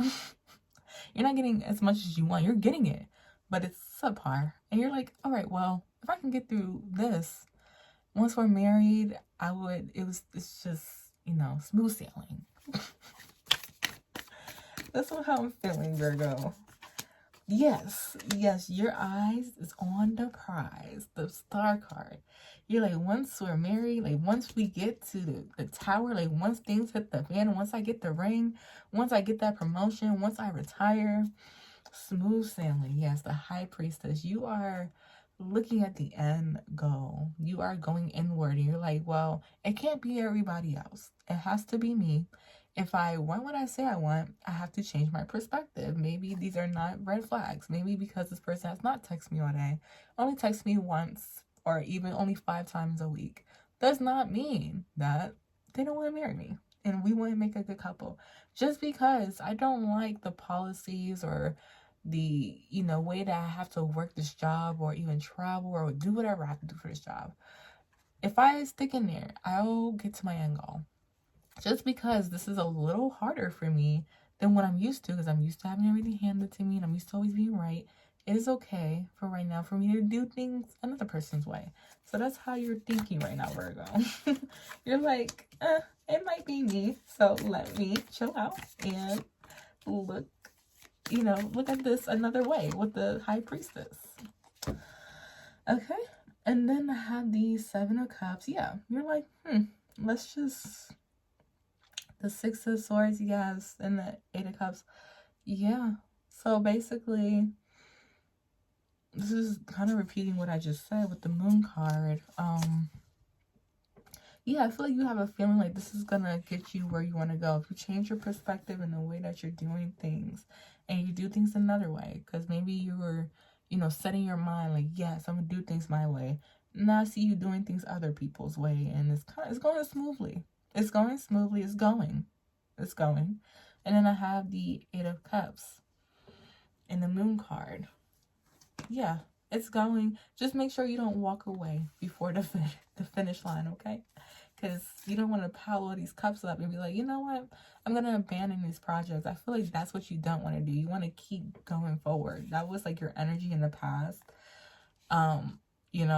You're not getting as much as you want. You're getting it, but it's subpar. And you're like, all right, well, if I can get through this, once we're married, it's just, you know, smooth sailing. That's how I'm feeling, Virgo. Yes, your eyes is on the prize, the star card. You're like, once we're married, like, once we get to the tower, like, once things hit the fan, once I get the ring, once I get that promotion, once I retire, smooth sailing. Yes, the High Priestess. You are looking at the end goal. You are going inward and you're like, well, it can't be everybody else. It has to be me. If I want what I say I want, I have to change my perspective. Maybe these are not red flags. Maybe because this person has not texted me all day, only texts me once or even only 5 times a week, does not mean that they don't want to marry me and we want to make a good couple. Just because I don't like the policies or the, way that I have to work this job or even travel or do whatever I have to do for this job. If I stick in there, I'll get to my end goal. Just because this is a little harder for me than what I'm used to, because I'm used to having everything handed to me and I'm used to always being right, it is okay for right now for me to do things another person's way. So that's how you're thinking right now, Virgo. You're like, it might be me, so let me chill out and look at this another way with the High Priestess. Okay, and then I have the 7 of Cups. Yeah, you're like, let's just... The 6 of Swords, yes, and the 8 of Cups. Yeah, so basically, this is kind of repeating what I just said with the Moon card. Yeah, I feel like you have a feeling like this is gonna get you where you want to go. If you change your perspective in the way that you're doing things, and you do things another way, because maybe you were, setting your mind like, yes, I'm gonna do things my way. Now I see you doing things other people's way, and it's going smoothly. It's going smoothly. It's going. And then I have the 8 of Cups and the Moon card. Yeah, it's going. Just make sure you don't walk away before the finish line, okay? Because you don't want to pile all these cups up and be like, you know what? I'm going to abandon these projects. I feel like that's what you don't want to do. You want to keep going forward. That was like your energy in the past.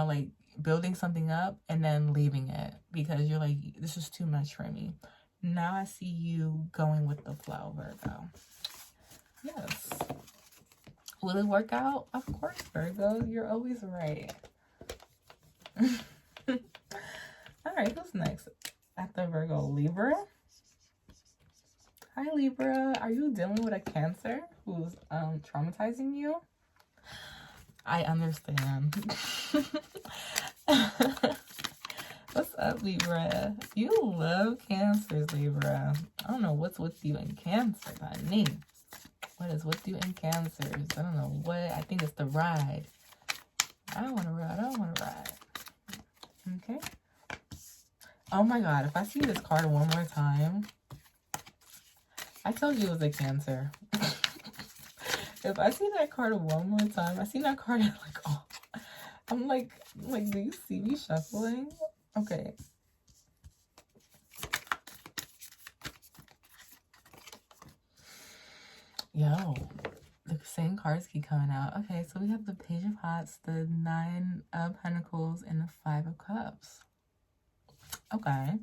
Like building something up and then leaving it because you're like, this is too much for me. Now I see you going with the flow, Virgo. Yes. Will it work out? Of course, Virgo. You're always right. All right, who's next? After Virgo, Libra. Hi, Libra. Are you dealing with a Cancer who's traumatizing you? I understand. What's up, Libra? You love Cancers, Libra. I don't know what's with you in Cancer, honey. What is with you in Cancers? I don't know what. I think it's the ride. I don't want to ride. Okay. Oh my God. If I see this card one more time, I told you it was a Cancer. If I see that card one more time, I see that card and like, oh, I'm like, do you see me shuffling? Okay. Yo, the same cards keep coming out. Okay, so we have the Page of Hearts, the 9 of Pentacles, and the 5 of Cups. Okay.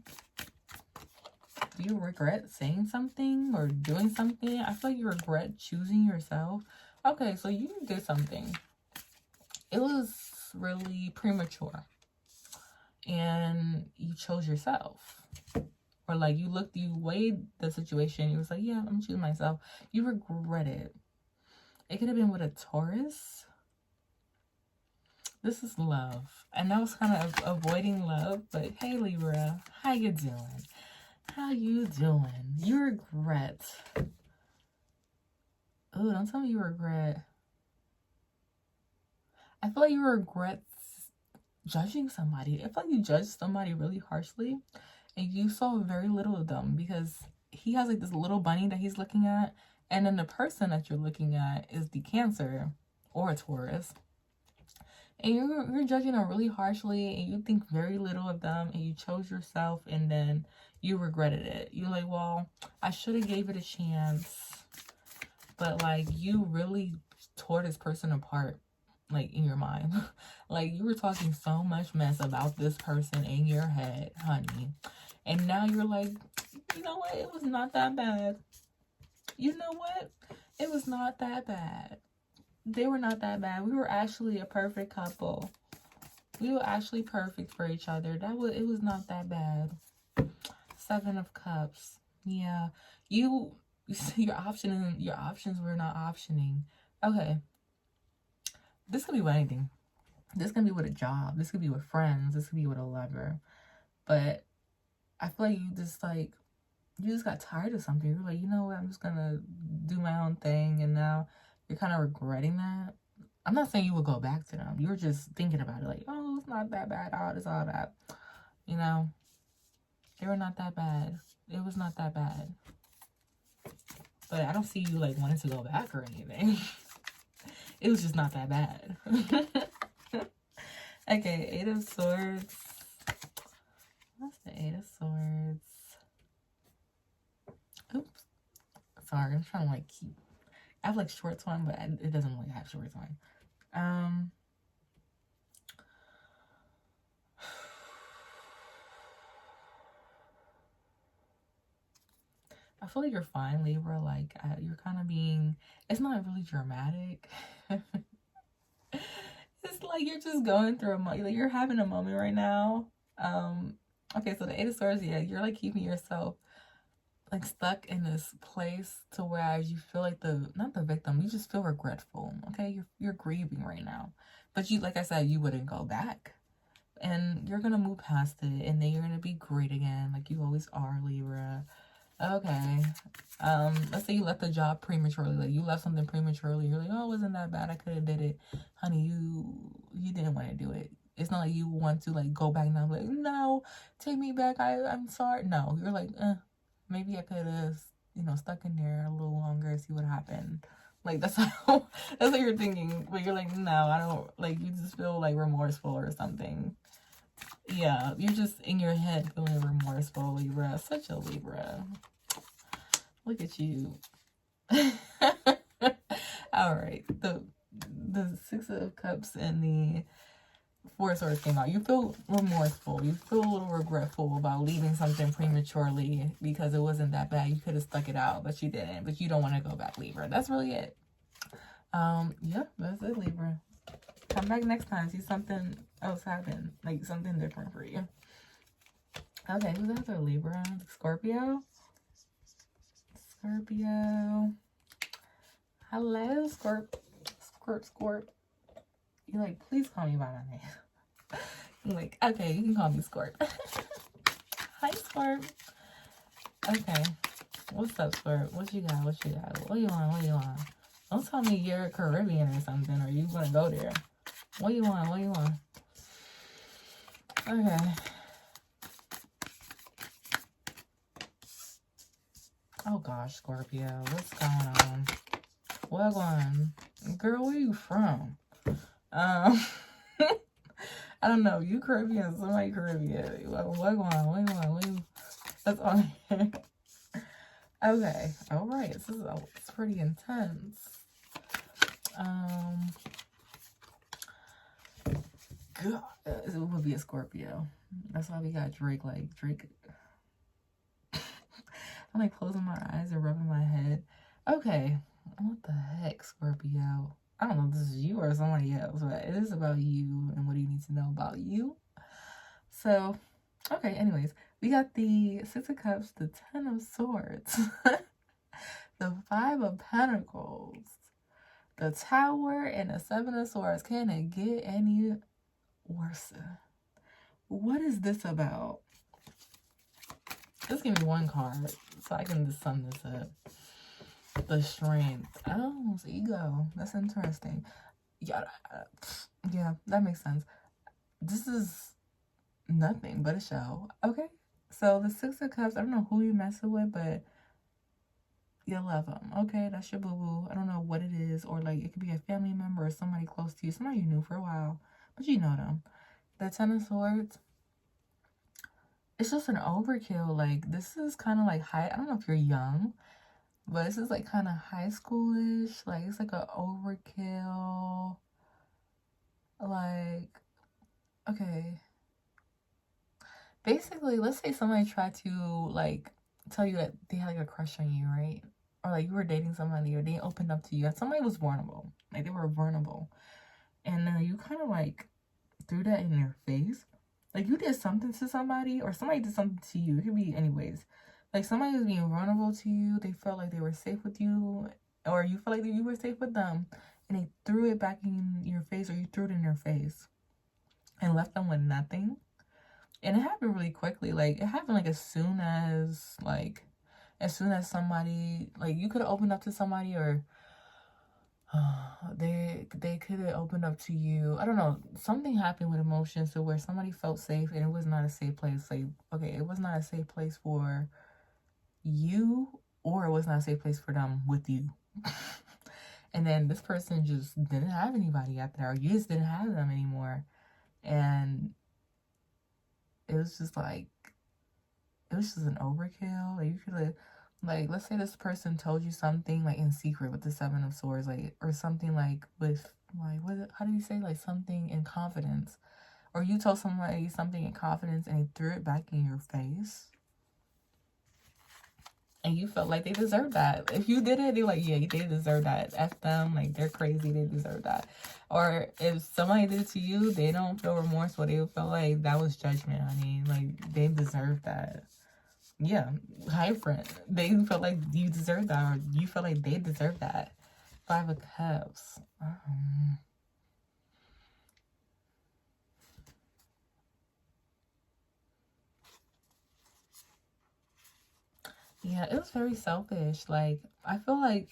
Do you regret saying something or doing something? I feel like you regret choosing yourself. Okay, so you did something. It was really premature. And you chose yourself. Or like you weighed the situation. You was like, yeah, I'm choosing myself. You regret it. It could have been with a Taurus. This is love. And that was kind of avoiding love. But hey, Libra, how you doing? How you doing? You regret. Oh, don't tell me you regret. I feel like you regret judging somebody. I feel like you judged somebody really harshly and you saw very little of them because he has like this little bunny that he's looking at, and then the person that you're looking at is the Cancer or a Taurus, and you're judging them really harshly and you think very little of them and you chose yourself and then you regretted it. You're like, well, I should have gave it a chance, but like you really tore this person apart, like in your mind. Like you were talking so much mess about this person in your head, honey, and now you're like, you know what, it was not that bad. You know what, it was not that bad. They were not that bad. We were actually a perfect couple. We were actually perfect for each other. It was not that bad. 7 of Cups. Yeah. You see your options were not optioning. Okay. This could be with anything. This can be with a job. This could be with friends. This could be with a lover. But I feel like you just like, you just got tired of something. You're like, you know what? I'm just going to do my own thing. And now you're kind of regretting that. I'm not saying you would go back to them. You were just thinking about it like, oh, it's not that bad. Oh, it's all that. You know, they were not that bad. It was not that bad. But I don't see you like wanting to go back or anything. It was just not that bad. Okay, Eight of Swords. What's the Eight of Swords? Oops. Sorry, I'm trying to like keep... I have like short twine, but it doesn't really have short twine. I feel like you're fine, Libra. Like, you're kind of being... It's not really dramatic. It's like you're just going through a moment. Like, you're having a moment right now. Okay, so the Eight of Swords, yeah, you're like keeping yourself like stuck in this place to where you feel like not the victim, you just feel regretful. Okay, you're grieving right now, but you, like I said, you wouldn't go back, and you're gonna move past it, and then you're gonna be great again, like you always are, Libra. Okay, let's say you left the job prematurely, like you left something prematurely. You're like, oh, it wasn't that bad, I could have did it. Honey, you didn't want to do it. It's not like you want to like go back now, like, no, take me back, I'm sorry. No, you're like, maybe I could have, you know, stuck in there a little longer, see what happened. Like, that's how, that's what you're thinking. But you're like, no, I don't, like, you just feel like remorseful or something. Yeah, you're just in your head feeling remorseful, Libra. Such a Libra. Look at you. All right. The Six of Cups and the Four of Swords came out. You feel remorseful. You feel a little regretful about leaving something prematurely because it wasn't that bad. You could have stuck it out, but you didn't. But you don't want to go back, Libra. That's really it. Yeah, that's it, Libra. Come back next time. See something else happen. Like something different for you. Okay, who's after Libra? Scorpio? Scorpio. Hello, Scorp. You're like, please call me by my name. I'm like, okay, you can call me Scorp. Hi, Scorp. Okay. What's up, Scorp? What you got? What you got? What you want? What you want? Don't tell me you're Caribbean or something, or you gonna go there. What you want? What you want? Okay. Oh gosh, Scorpio. What's going on? What one? Girl, where you from? I don't know. You Caribbean, somebody Caribbean. What going on? What you want? What you... That's on here. Okay. All right. It's pretty intense. God, it would be a Scorpio. That's why we got Drake. Like Drake. I'm like closing my eyes and rubbing my head. Okay. What the heck, Scorpio? I don't know if this is you or somebody else, but it is about you and what do you need to know about you. So, okay, anyways, we got the Six of Cups, the Ten of Swords, the Five of Pentacles, the Tower, and the Seven of Swords. Can it get any worse? What is this about? Just give me one card so I can just sum this up. The Strength. Oh, it's ego. That's interesting. Yeah, that makes sense. This is nothing but a show. Okay, so the Six of Cups, I don't know who you're messing with, but you love them. Okay, that's your boo-boo. I don't know what it is, or like it could be a family member or somebody close to you, somebody you knew for a while, but you know them. The Ten of Swords, it's just an overkill. Like, this is kind of like high. I don't know if you're young, but this is like kind of high schoolish. Like, it's like an overkill. Like, okay. Basically, let's say somebody tried to like tell you that they had like a crush on you, right? Or like you were dating somebody, or they opened up to you. And somebody was vulnerable. Like, they were vulnerable. And then you kind of like threw that in their face. Like, you did something to somebody, or somebody did something to you. It could be anyways. Like, somebody was being vulnerable to you. They felt like they were safe with you, or you felt like you were safe with them, and they threw it back in your face, or you threw it in their face. and left them with nothing. And it happened really quickly. Like, it happened like as soon as somebody, like, you could have opened up to somebody, or they could have opened up to you. I don't know. Something happened with emotions to where somebody felt safe, and it was not a safe place. Like, okay, it was not a safe place for you, or it was not a safe place for them with you. And then this person just didn't have anybody after that, or you just didn't have them anymore. And it was just like, it was just an overkill. Like, you could have, like, let's say this person told you something, like, in secret with the Seven of Swords, like, or something, like, with, like, how do you say, like, something in confidence, or you told somebody something in confidence and they threw it back in your face, and you felt like they deserved that. If you did it, they're like, yeah, they deserve that. F them, like, they're crazy, they deserve that. Or if somebody did it to you, they don't feel remorseful, they feel like that was judgment, honey. Like, they deserve that. Yeah, hi friend. They felt like you deserve that, or you felt like they deserve that. 5 of Cups. Yeah, it was very selfish. Like, I feel like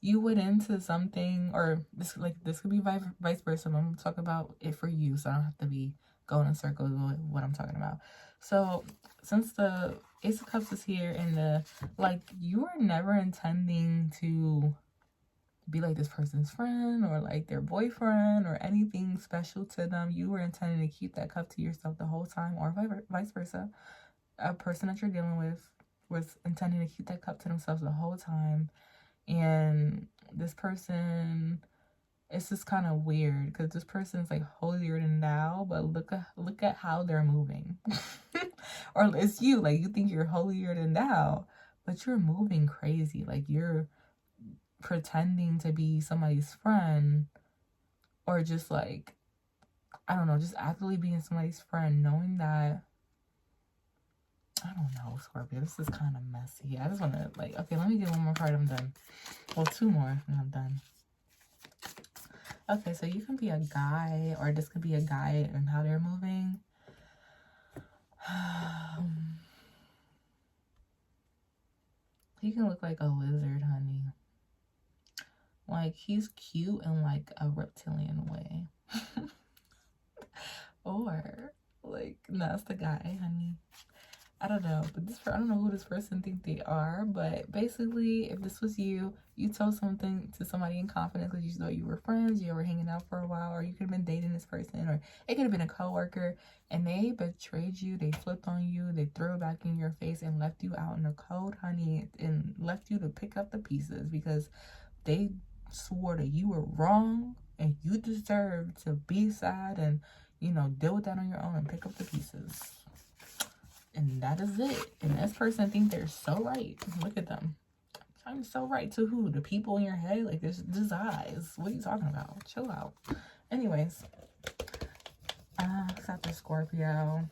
you went into something, or this could be vice versa. I'm gonna talk about it for you, so I don't have to be going in circles with what I'm talking about. So, since the Ace of Cups is here, and you were never intending to be like this person's friend, or like their boyfriend, or anything special to them. You were intending to keep that cup to yourself the whole time, or vice versa. A person that you're dealing with was intending to keep that cup to themselves the whole time. And this person, it's just kind of weird, because this person's like holier than thou, but look at how they're moving. Or it's you, like, you think you're holier than thou, but you're moving crazy. Like, you're pretending to be somebody's friend, or just, like, I don't know, just actively being somebody's friend, knowing that, I don't know, Scorpio, this is kind of messy. I just want to, like, okay, let me get one more card, I'm done. Well, 2 more, and I'm done. Okay, so you can be a guy, or this could be a guy and how they're moving. He can look like a lizard, honey. Like, he's cute in, like, a reptilian way. Or, like, no, that's the guy, honey. I don't know, but I don't know who this person think they are, but basically, if this was you, you told something to somebody in confidence because you thought you were friends, you were hanging out for a while, or you could have been dating this person, or it could have been a coworker, and they betrayed you, they flipped on you, they threw it back in your face and left you out in the cold, honey, and left you to pick up the pieces because they swore that you were wrong and you deserved to be sad and, you know, deal with that on your own and pick up the pieces. And that is it. And this person think they're so right. Look at them. I'm so right to who? The people in your head? Like, this eyes. What are you talking about? Chill out. Anyways. Who's after Scorpio?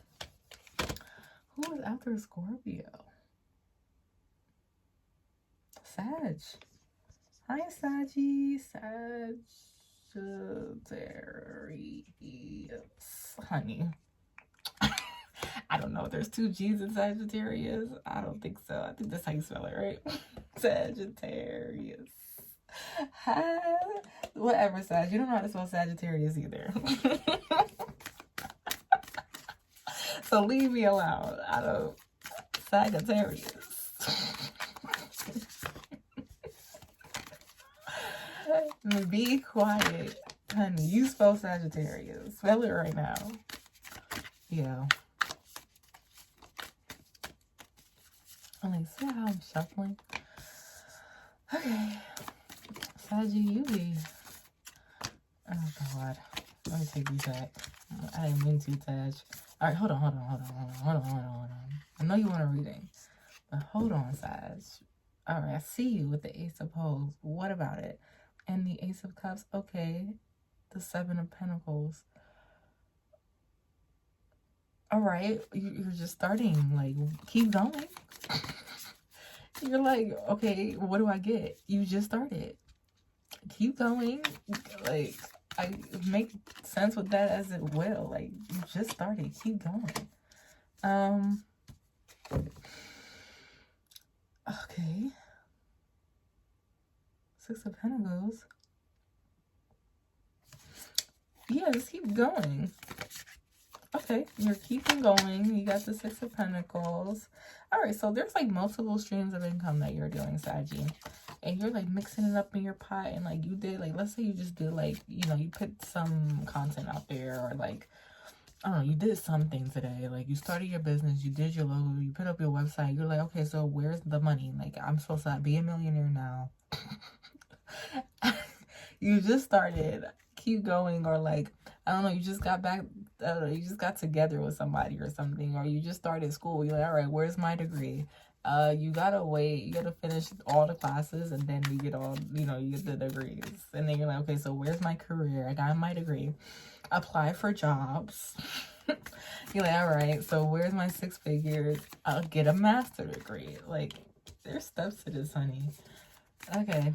Who is after Scorpio? Sag. Hi, Saggy. Sagittarius. Honey. I don't know if there's 2 G's in Sagittarius. I don't think so. I think that's how you spell it, right? Sagittarius. Hi. Whatever, Sag. You don't know how to spell Sagittarius either. So leave me alone. I don't. Sagittarius. Be quiet. Honey, you spell Sagittarius. Spell it right now. Yeah. Like, see how I'm shuffling? Okay. Saggy, you be. Oh, God. Let me take these back. I didn't mean to, Sag. Alright, hold on. I know you want a reading. But hold on, Sag. Alright, I see you with the Ace of Pentacles. What about it? And the Ace of Cups. Okay. The 7 of Pentacles. Alright, you're just starting. Like, keep going. You're like, okay, what do I get? You just started. Keep going. Like, I make sense with that as it will. Like, you just started. Keep going. Okay. Six of Pentacles. Yeah, just keep going. Okay, you're keeping going. You got the Six of Pentacles. All right, so there's like multiple streams of income that you're doing, Saggy. And you're like mixing it up in your pot. And like you did, like, let's say you just did like, you know, you put some content out there, or like, I don't know, you did something today. Like, you started your business, you did your logo, you put up your website. You're like, okay, so where's the money? Like, I'm supposed to be a millionaire now. You just started. Keep going. Or like, I don't know, you just got back, you just got together with somebody or something, or you just started school. You're like, all right, where's my degree? You gotta wait, you gotta finish all the classes, and then you get all, you know, you get the degrees. And then you're like, okay, so where's my career? I got my degree. Apply for jobs. You're like, all right, so where's my 6 figures? I'll get a master degree. Like, there's steps to this, honey. Okay.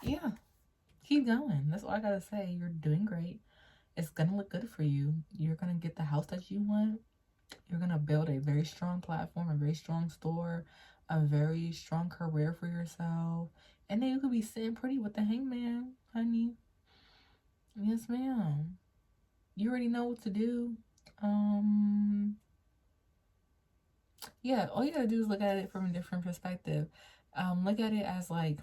Yeah. Keep going. That's all I gotta say. You're doing great. It's gonna look good for you. You're gonna get the house that you want. You're gonna build a very strong platform, a very strong store, a very strong career for yourself. And then you could be sitting pretty with the Hangman, honey. Yes, ma'am. You already know what to do. Yeah, all you gotta do is look at it from a different perspective. Look at it as like,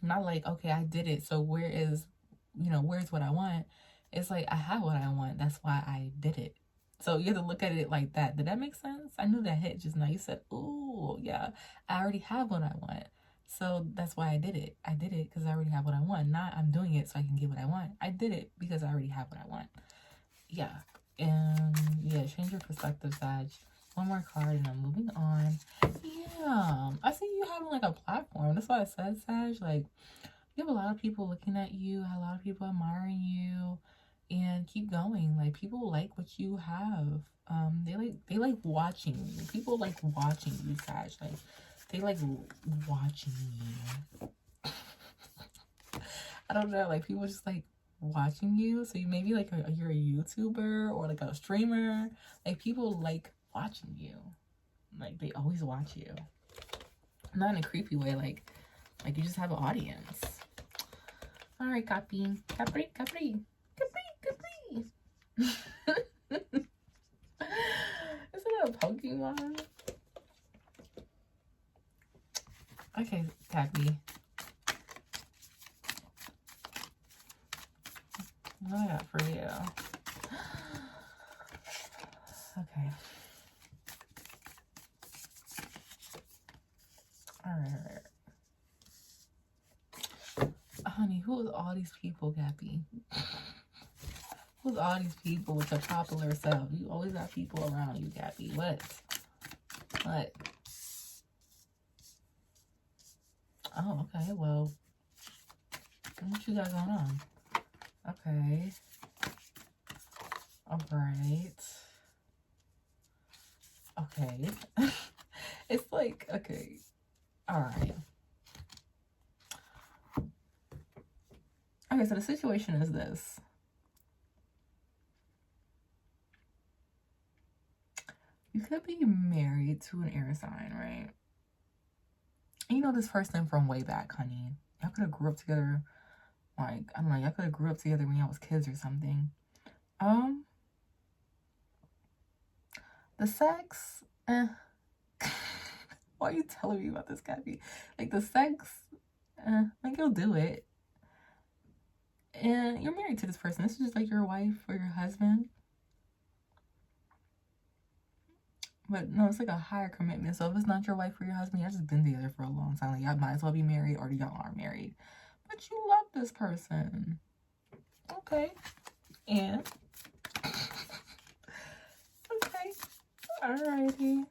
not like, okay, I did it, so where is, you know, where's what I want? It's like, I have what I want. That's why I did it. So you have to look at it like that. Did that make sense? I knew that hit just now. You said, ooh, yeah, I already have what I want. So that's why I did it. I did it because I already have what I want. Not I'm doing it so I can get what I want. I did it because I already have what I want. Yeah. And yeah, change your perspective, Sag. One more card and I'm moving on. Yeah. I see you having like a platform. That's why I said, Sag. Like, you have a lot of people looking at you, a lot of people admiring you, and keep going. Like, people like what you have. They like watching you. People like watching you, Sag. Like, they like watching you. I don't know, like, people just like watching you. So you maybe like you're a YouTuber or like a streamer. Like, people like watching you. Like, they always watch you. Not in a creepy way, like you just have an audience. All right, Capri. Isn't it a Pokemon? Okay, Cappy. What I got for you? Okay. All right. Honey, who is all these people, Cappy? Who's all these people with your popular self? You always got people around you, Cappy. What? Oh, okay. Well, what you got going on? Okay. All right. Okay. It's like, okay. All right. Okay, so the situation is this. You could be married to an air sign, right? And you know this person from way back, honey. Y'all could have grew up together. Like, I don't know, y'all could have grew up together when y'all was kids or something. The sex, why are you telling me about this, Cappy? Like, the sex, like, you'll do it. And you're married to this person. This is just like your wife or your husband. But no, it's like a higher commitment. So if it's not your wife or your husband, y'all just been together for a long time. Like, y'all might as well be married, or y'all are married. But you love this person. Okay. And okay. Alrighty.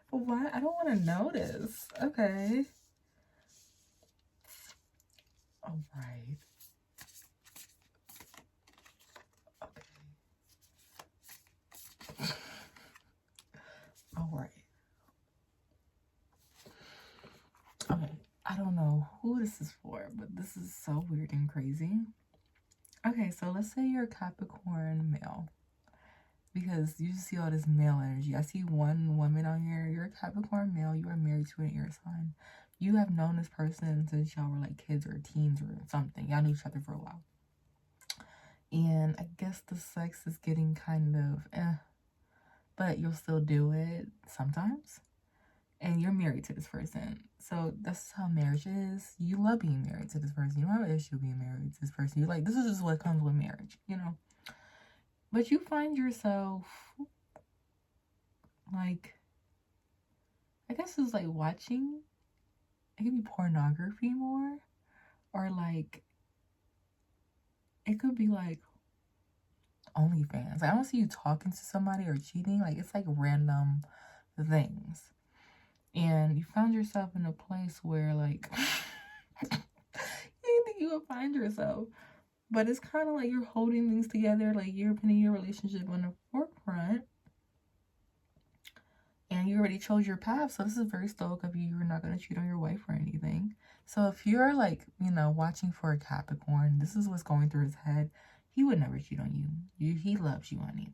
What? I don't want to notice. Okay. All right. Okay. who this is for, but this is so weird and crazy. Okay, so let's say you're a Capricorn male, because you see all this male energy. I see one woman on here. You're a Capricorn male. You are married to an air sign. You have known this person since y'all were like kids or teens or something. Y'all knew each other for a while. And I guess the sex is getting kind of but you'll still do it sometimes. And you're married to this person. So that's how marriage is. You love being married to this person. You don't have an issue being married to this person. You're like, this is just what comes with marriage, you know? But you find yourself, like, I guess it's like watching, it could be pornography more. Or like, it could be like OnlyFans. Like, I don't see you talking to somebody or cheating. Like, it's like random things. And you found yourself in a place where, like, you didn't think you would find yourself. But it's kind of like you're holding things together. Like, you're putting your relationship on the forefront. And you already chose your path. So this is very stoic of you. You're not going to cheat on your wife or anything. So if you're, like, you know, watching for a Capricorn, this is what's going through his head. He would never cheat on you. He loves you, honey.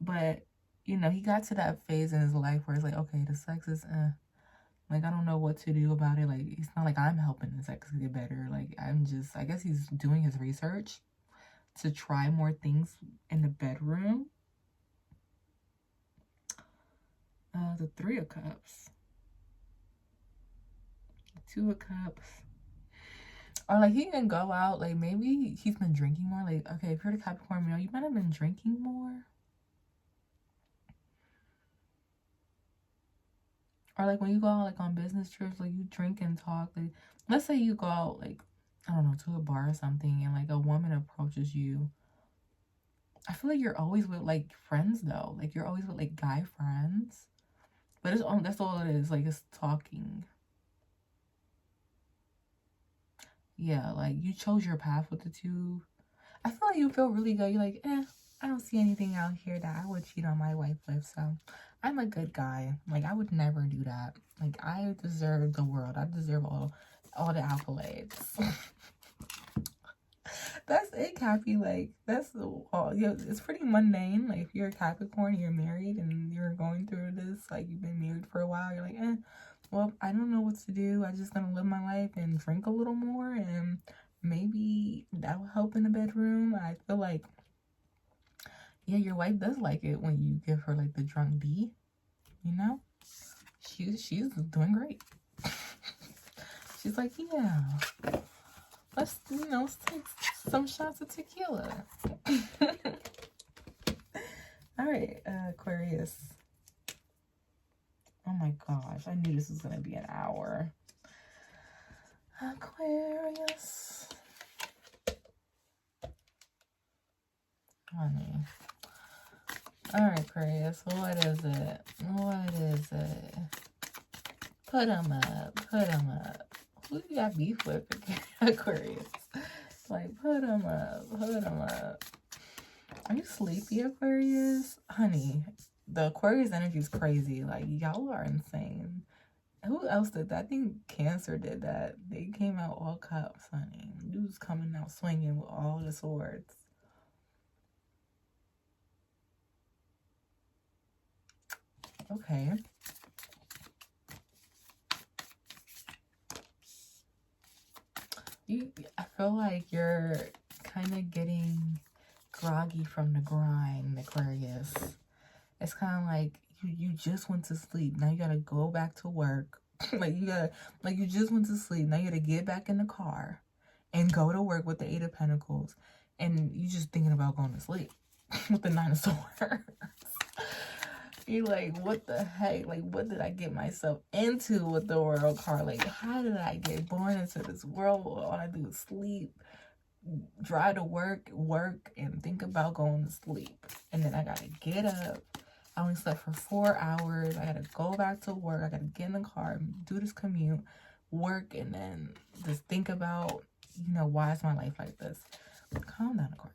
But you know, he got to that phase in his life where it's like, okay, the sex is, like, I don't know what to do about it. Like, it's not like I'm helping the sex get better. Like, I guess he's doing his research to try more things in the bedroom. The 3 of Cups. The 2 of Cups. Or, like, he can go out, like, maybe he's been drinking more. Like, okay, if you're the Capricorn male, you might have been drinking more. Or, like, when you go out, like, on business trips, like, you drink and talk. Like, let's say you go out, like, I don't know, to a bar or something, and, like, a woman approaches you. I feel like you're always with, like, friends, though. Like, you're always with, like, guy friends. But that's all it is. Like, it's talking. Yeah, like, you chose your path with the 2. I feel like you feel really good. You're like, I don't see anything out here that I would cheat on my wife with, so I'm a good guy. Like, I would never do that. Like, I deserve the world. I deserve all the accolades. That's it, Cappy. Like, that's all. Yeah, it's pretty mundane. Like, if you're a Capricorn, you're married, and you're going through this, like, you've been married for a while, you're like, well, I don't know what to do. I'm just gonna live my life and drink a little more, and maybe that will help in the bedroom. I feel like, yeah, your wife does like it when you give her, like, the drunk D, you know? She's doing great. She's like, yeah, let's take some shots of tequila. All right, Aquarius. Oh my gosh, I knew this was gonna be an hour. Aquarius. Honey. All right, Aquarius, what is it? What is it? Put them up. Put them up. Who you got beef with, Aquarius? Like, put them up. Put them up. Are you sleepy, Aquarius? Honey, the Aquarius energy is crazy. Like, y'all are insane. Who else did that? I think Cancer did that. They came out all cups, honey. Dude's coming out swinging with all the swords. Okay. I feel like you're kind of getting groggy from the grind, Aquarius. It's kind of like you just went to sleep. Now you gotta go back to work. you just went to sleep. Now you gotta get back in the car and go to work with the 8 of Pentacles. And you just thinking about going to sleep with the 9 of Swords. You're like, what the heck? Like, what did I get myself into with the World card? Like, how did I get born into this world where all I do is sleep, drive to work, and think about going to sleep? And then I gotta get up. I only slept for 4 hours. I gotta go back to work. I gotta get in the car, do this commute, work, and then just think about, why is my life like this? Calm down, Aquarius.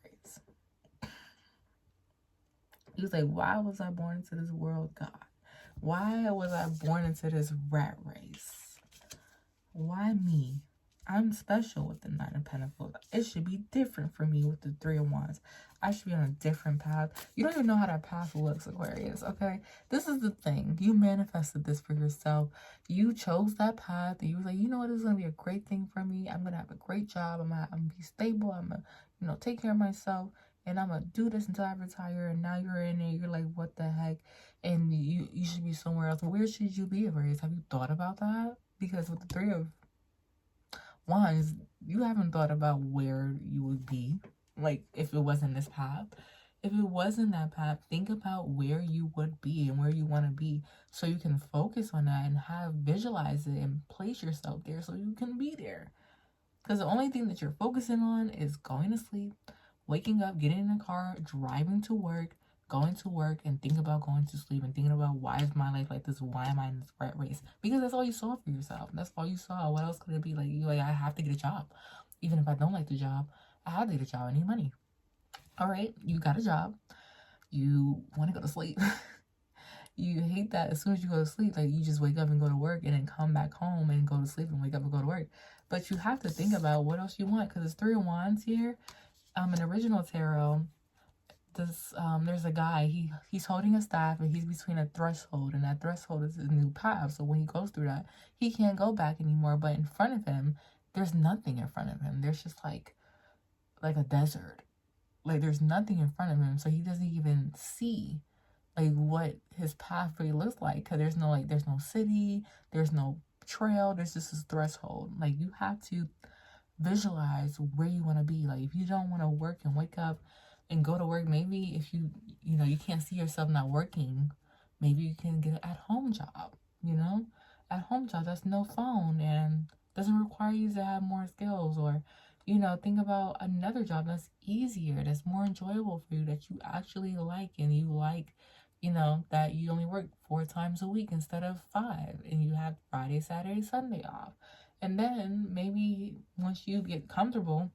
He was like, why was I born into this world, God? Why was I born into this rat race? Why me? I'm special with the Nine of Pentacles. It should be different for me with the Three of Wands. I should be on a different path. You don't even know how that path looks, Aquarius, okay? This is the thing. You manifested this for yourself. You chose that path. And you were like, you know what? This is going to be a great thing for me. I'm going to have a great job. I'm going to be stable. I'm going to, you know, take care of myself. And I'm going to do this until I retire. And now you're in it. You're like, what the heck? And you should be somewhere else. Where should you be, Aquarius? Have you thought about that? Because with the Three of Wands, you haven't thought about where you would be, like, if it wasn't this path. If it wasn't that path, think about where you would be and where you want to be so you can focus on that and visualize it and place yourself there so you can be there. Because the only thing that you're focusing on is going to sleep, waking up, getting in the car, driving to work, going to work, and thinking about going to sleep and thinking about, why is my life like this? Why am I in this rat race? Because that's all you saw for yourself. That's all you saw. What else could it be? Like, you like, I have to get a job. Even if I don't like the job, I have to get a job. I need money. All right, you got a job. You want to go to sleep. You hate that as soon as you go to sleep, like, you just wake up and go to work and then come back home and go to sleep and wake up and go to work. But you have to think about what else you want, because it's Three of Wands here. In original tarot, there's a guy, he's holding a staff and he's between a threshold, and that threshold is his new path. So when he goes through that, he can't go back anymore. But in front of him, there's nothing in front of him. There's just like a desert. Like, there's nothing in front of him, so he doesn't even see like what his path really looks like, because there's no city, there's no trail, there's just this threshold. Like, you have to visualize where you want to be. Like, if you don't want to work and wake up and go to work, maybe if you can't see yourself not working, maybe you can get an at-home job, at-home job that's no phone and doesn't require you to have more skills. Or think about another job that's easier, that's more enjoyable for you, that you actually like, and you like, that you only work 4 times a week instead of 5, and you have Friday, Saturday, Sunday off. And then maybe once you get comfortable,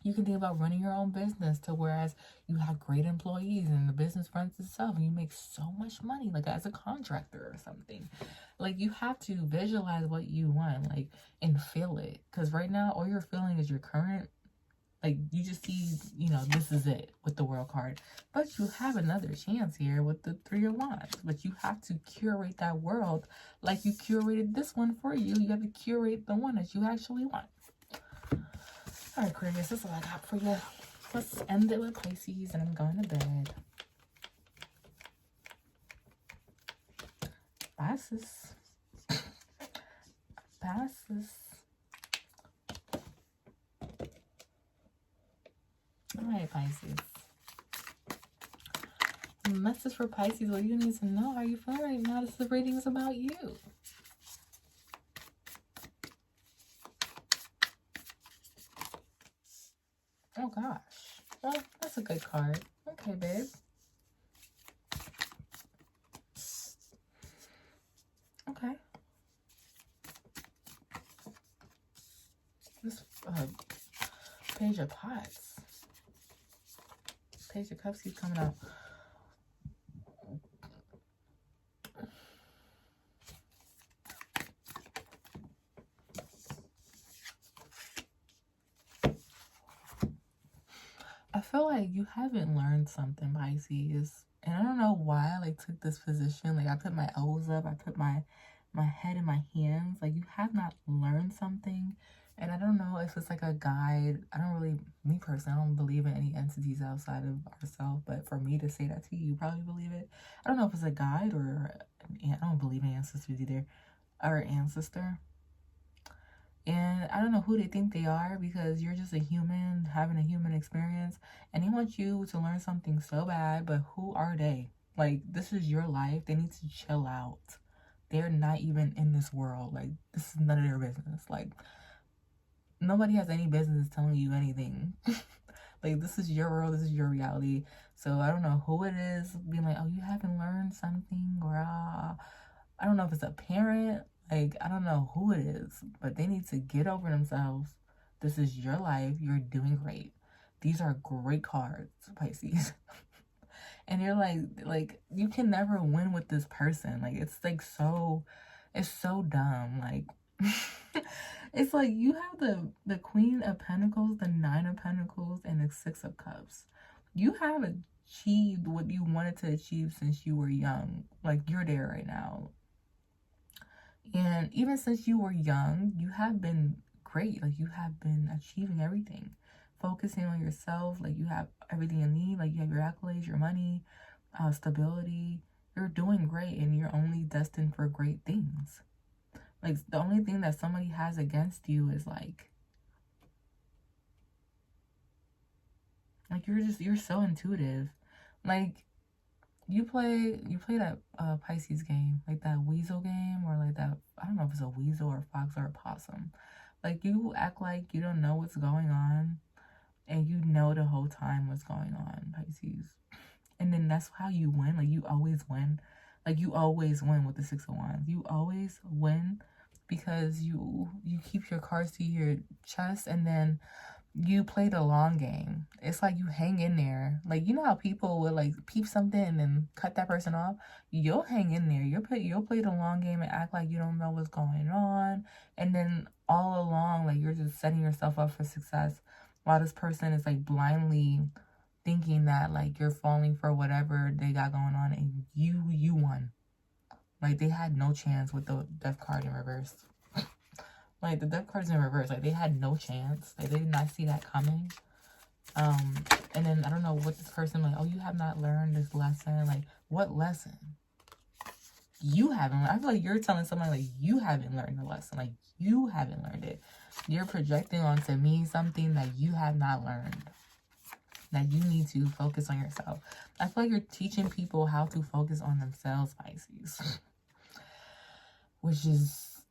you can think about running your own business, to whereas you have great employees and the business runs itself and you make so much money, like as a contractor or something. Like, you have to visualize what you want, like, and feel it. Because right now, all you're feeling is your current, like, you just see, this is it with the World card. But you have another chance here with the Three of Wands. But you have to curate that world like you curated this one for you. You have to curate the one that you actually want. All right, Aquarius, that's all I got for you. Let's end it with Pisces, and I'm going to bed. Pisces. All right, Pisces. Message for Pisces. What you need to know. How are you feeling right now? This reading is about you. Oh, gosh. Well, that's a good card. Okay, babe. Okay. This Page of Pots. Page of Cups keeps coming out. I feel like you haven't learned something, Pisces. And I don't know why I took this position. Like, I put my elbows up, I put my head in my hands. Like, you have not learned something. And I don't know if it's like a guide. Me personally, I don't believe in any entities outside of ourselves. But for me to say that to you, you probably believe it. I don't know if it's a guide or I don't believe in ancestors either. Or ancestor. And I don't know who they think they are, because you're just a human having a human experience. And they want you to learn something so bad, but who are they? Like, this is your life. They need to chill out. They're not even in this world. Like, this is none of their business. Like, nobody has any business telling you anything. Like, this is your world. This is your reality. So I don't know who it is being like, oh, you haven't learned something, or I don't know if it's a parent. Like, I don't know who it is, but they need to get over themselves. This is your life. You're doing great. These are great cards, Pisces. And you're like, you can never win with this person. Like, it's so dumb. Like, It's like you have the Queen of Pentacles, the Nine of Pentacles, and the Six of Cups. You have achieved what you wanted to achieve since you were young. Like, you're there right now. And even since you were young, you have been great. Like, you have been achieving everything. Focusing on yourself. Like, you have everything you need. Like, you have your accolades, your money, stability. You're doing great, and you're only destined for great things. Like, the only thing that somebody has against you is like you're so intuitive. Like, you play that Pisces game, like that weasel game, or like that, I don't know if it's a weasel or a fox or a possum. Like, you act like you don't know what's going on, and you know the whole time what's going on, Pisces. And then that's how you win. Like, you always win. Like, you always win with the Six of Wands. You always win because you keep your cards to your chest, and then you play the long game. It's like you hang in there. Like, you know how people would like peep something and then cut that person off? You'll hang in there. You'll play the long game and act like you don't know what's going on. And then all along, like, you're just setting yourself up for success, while this person is like blindly thinking that like you're falling for whatever they got going on, and you won. Like, they had no chance with the Death card in reverse. Like, the Death card's in reverse. Like, they had no chance. Like, they did not see that coming. And then I don't know what this person, like, oh, you have not learned this lesson. Like, what lesson? You haven't. I feel like you're telling somebody, like, you haven't learned the lesson. Like, you haven't learned it. You're projecting onto me something that you have not learned. That you need to focus on yourself. I feel like you're teaching people how to focus on themselves, Pisces. Which is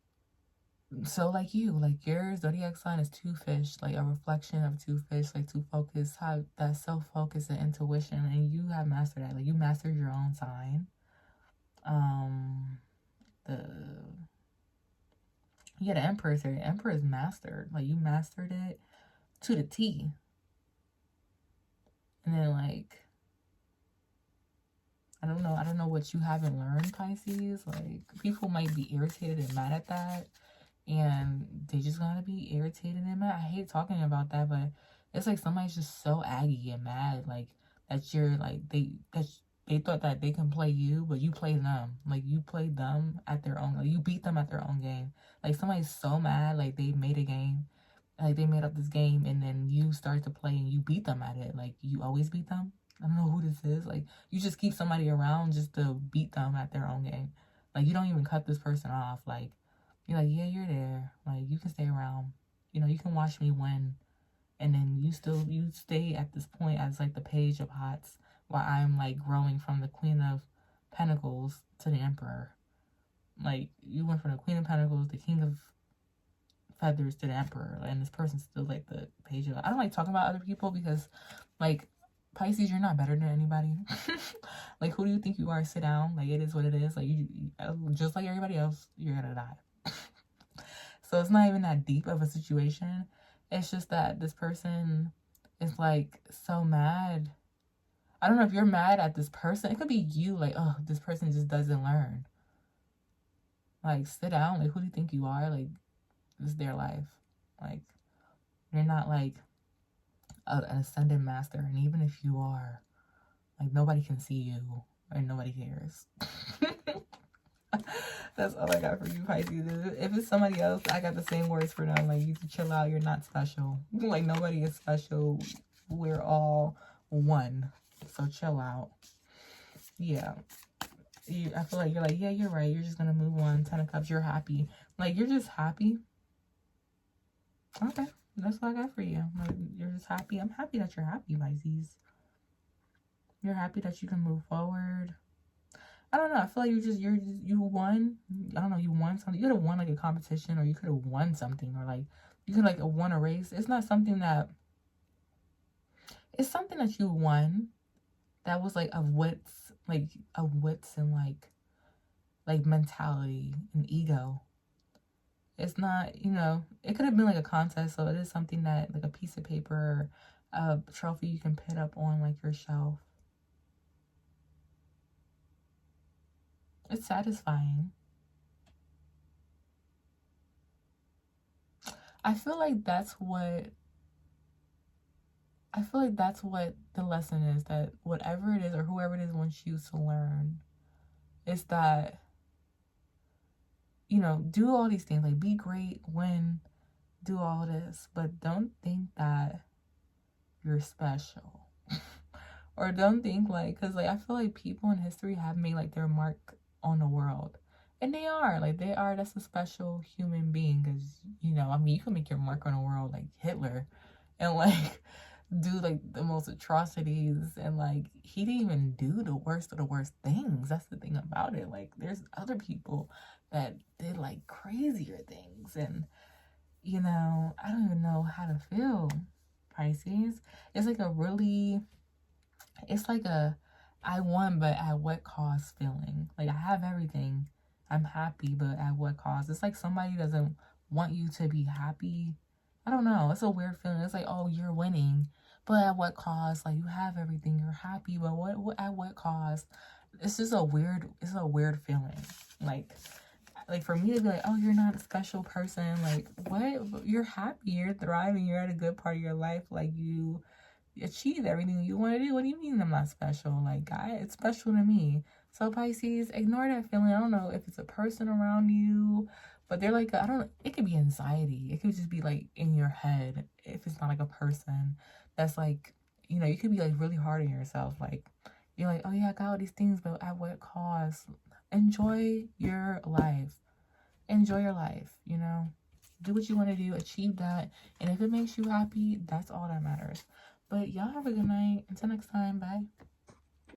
so like you. Like, your zodiac sign is two fish. Like, a reflection of two fish. Like, to focus, have that self-focus and intuition. And you have mastered that. Like, you mastered your own sign. The Emperor's here. The Emperor is mastered. Like, you mastered it to the T. And then, like, I don't know what you haven't learned, Pisces. Like, people might be irritated and mad at that, and they just gotta be irritated and mad. I hate talking about that, but it's like somebody's just so aggy and mad, like, that you're like, they thought that they can play you, but you play them. Like, you played them at their own, like, you beat them at their own game. Like, somebody's so mad, like, they made a game, like, they made up this game, and then you start to play and you beat them at it. Like, you always beat them. I don't know who this is. Like, you just keep somebody around just to beat them at their own game. Like, you don't even cut this person off. Like, you're like, yeah, you're there. Like, you can stay around. You know, you can watch me win. And then you stay at this point as, like, the Page of Hearts, while I'm, like, growing from the Queen of Pentacles to the Emperor. Like, you went from the Queen of Pentacles, the King of Feathers, to the Emperor. And this person's still, like, the Page of... I don't like talking about other people because, like, Pisces, you're not better than anybody. Like, who do you think you are? Sit down. Like, it is what it is. Like, you just like everybody else, you're gonna die. So it's not even that deep of a situation. It's just that this person is, like, so mad. I don't know if you're mad at this person. It could be you, like, oh, this person just doesn't learn. Like, sit down. Like, who do you think you are? Like, this is their life. Like, you're not, like, an ascended master. And even if you are, like, nobody can see you, and nobody cares. That's all I got for you, Pisces. If it's somebody else, I got the same words for them. Like, you can chill out. You're not special. Like, nobody is special. We're all one. So chill out. Yeah. I feel like you're like, yeah, you're right. You're just going to move on. 10 of Cups. You're happy. Like, you're just happy. Okay. That's what I got for you. Like, you're just happy. I'm happy that you're happy, Pisces. You're happy that you can move forward. I don't know. I feel like you won. I don't know. You won something. You could have won, like, a competition, or you could have won something, or, like, you could, like, won a race. It's not something that... It's something that you won that was, like, of wits and, like mentality and ego. It's not, you know, it could have been, like, a contest, so it is something that, like, a piece of paper, a trophy you can put up on, like, your shelf. It's satisfying. I feel like that's what the lesson is, that whatever it is or whoever it is wants you to learn is that, you know, do all these things, like be great, win, do all this, but don't think that you're special. Or don't think like, because like I feel like people in history have made like their mark on the world, and they are like, that's a special human being. Because, you know, I mean, you can make your mark on the world like Hitler and like do like the most atrocities, and like he didn't even do the worst of the worst things. That's the thing about it. Like there's other people that did like crazier things, and you know, I don't even know how to feel, Pisces. It's like a really, it's like a I won but at what cost feeling. Like I have everything, I'm happy, but at what cost? It's like somebody doesn't want you to be happy. I don't know, it's a weird feeling. It's like, oh, you're winning, but at what cost? Like you have everything, you're happy, but what at what cost? It's just a weird, it's a weird feeling. Like for me to be like, oh, you're not a special person, like what? You're happy, you're thriving, you're at a good part of your life, like you achieve everything you want to do. What do you mean I'm not special? Like, it's special to me. So Pisces, ignore that feeling. I don't know if it's a person around you, but they're like, I don't, it could be anxiety. It could just be like in your head. If it's not like a person that's like, you know, you could be like really hard on yourself. Like, you're like, oh yeah, I got all these things, but at what cost? Enjoy your life. Enjoy your life, you know? Do what you want to do, achieve that. And if it makes you happy, that's all that matters. But y'all have a good night. Until next time, bye.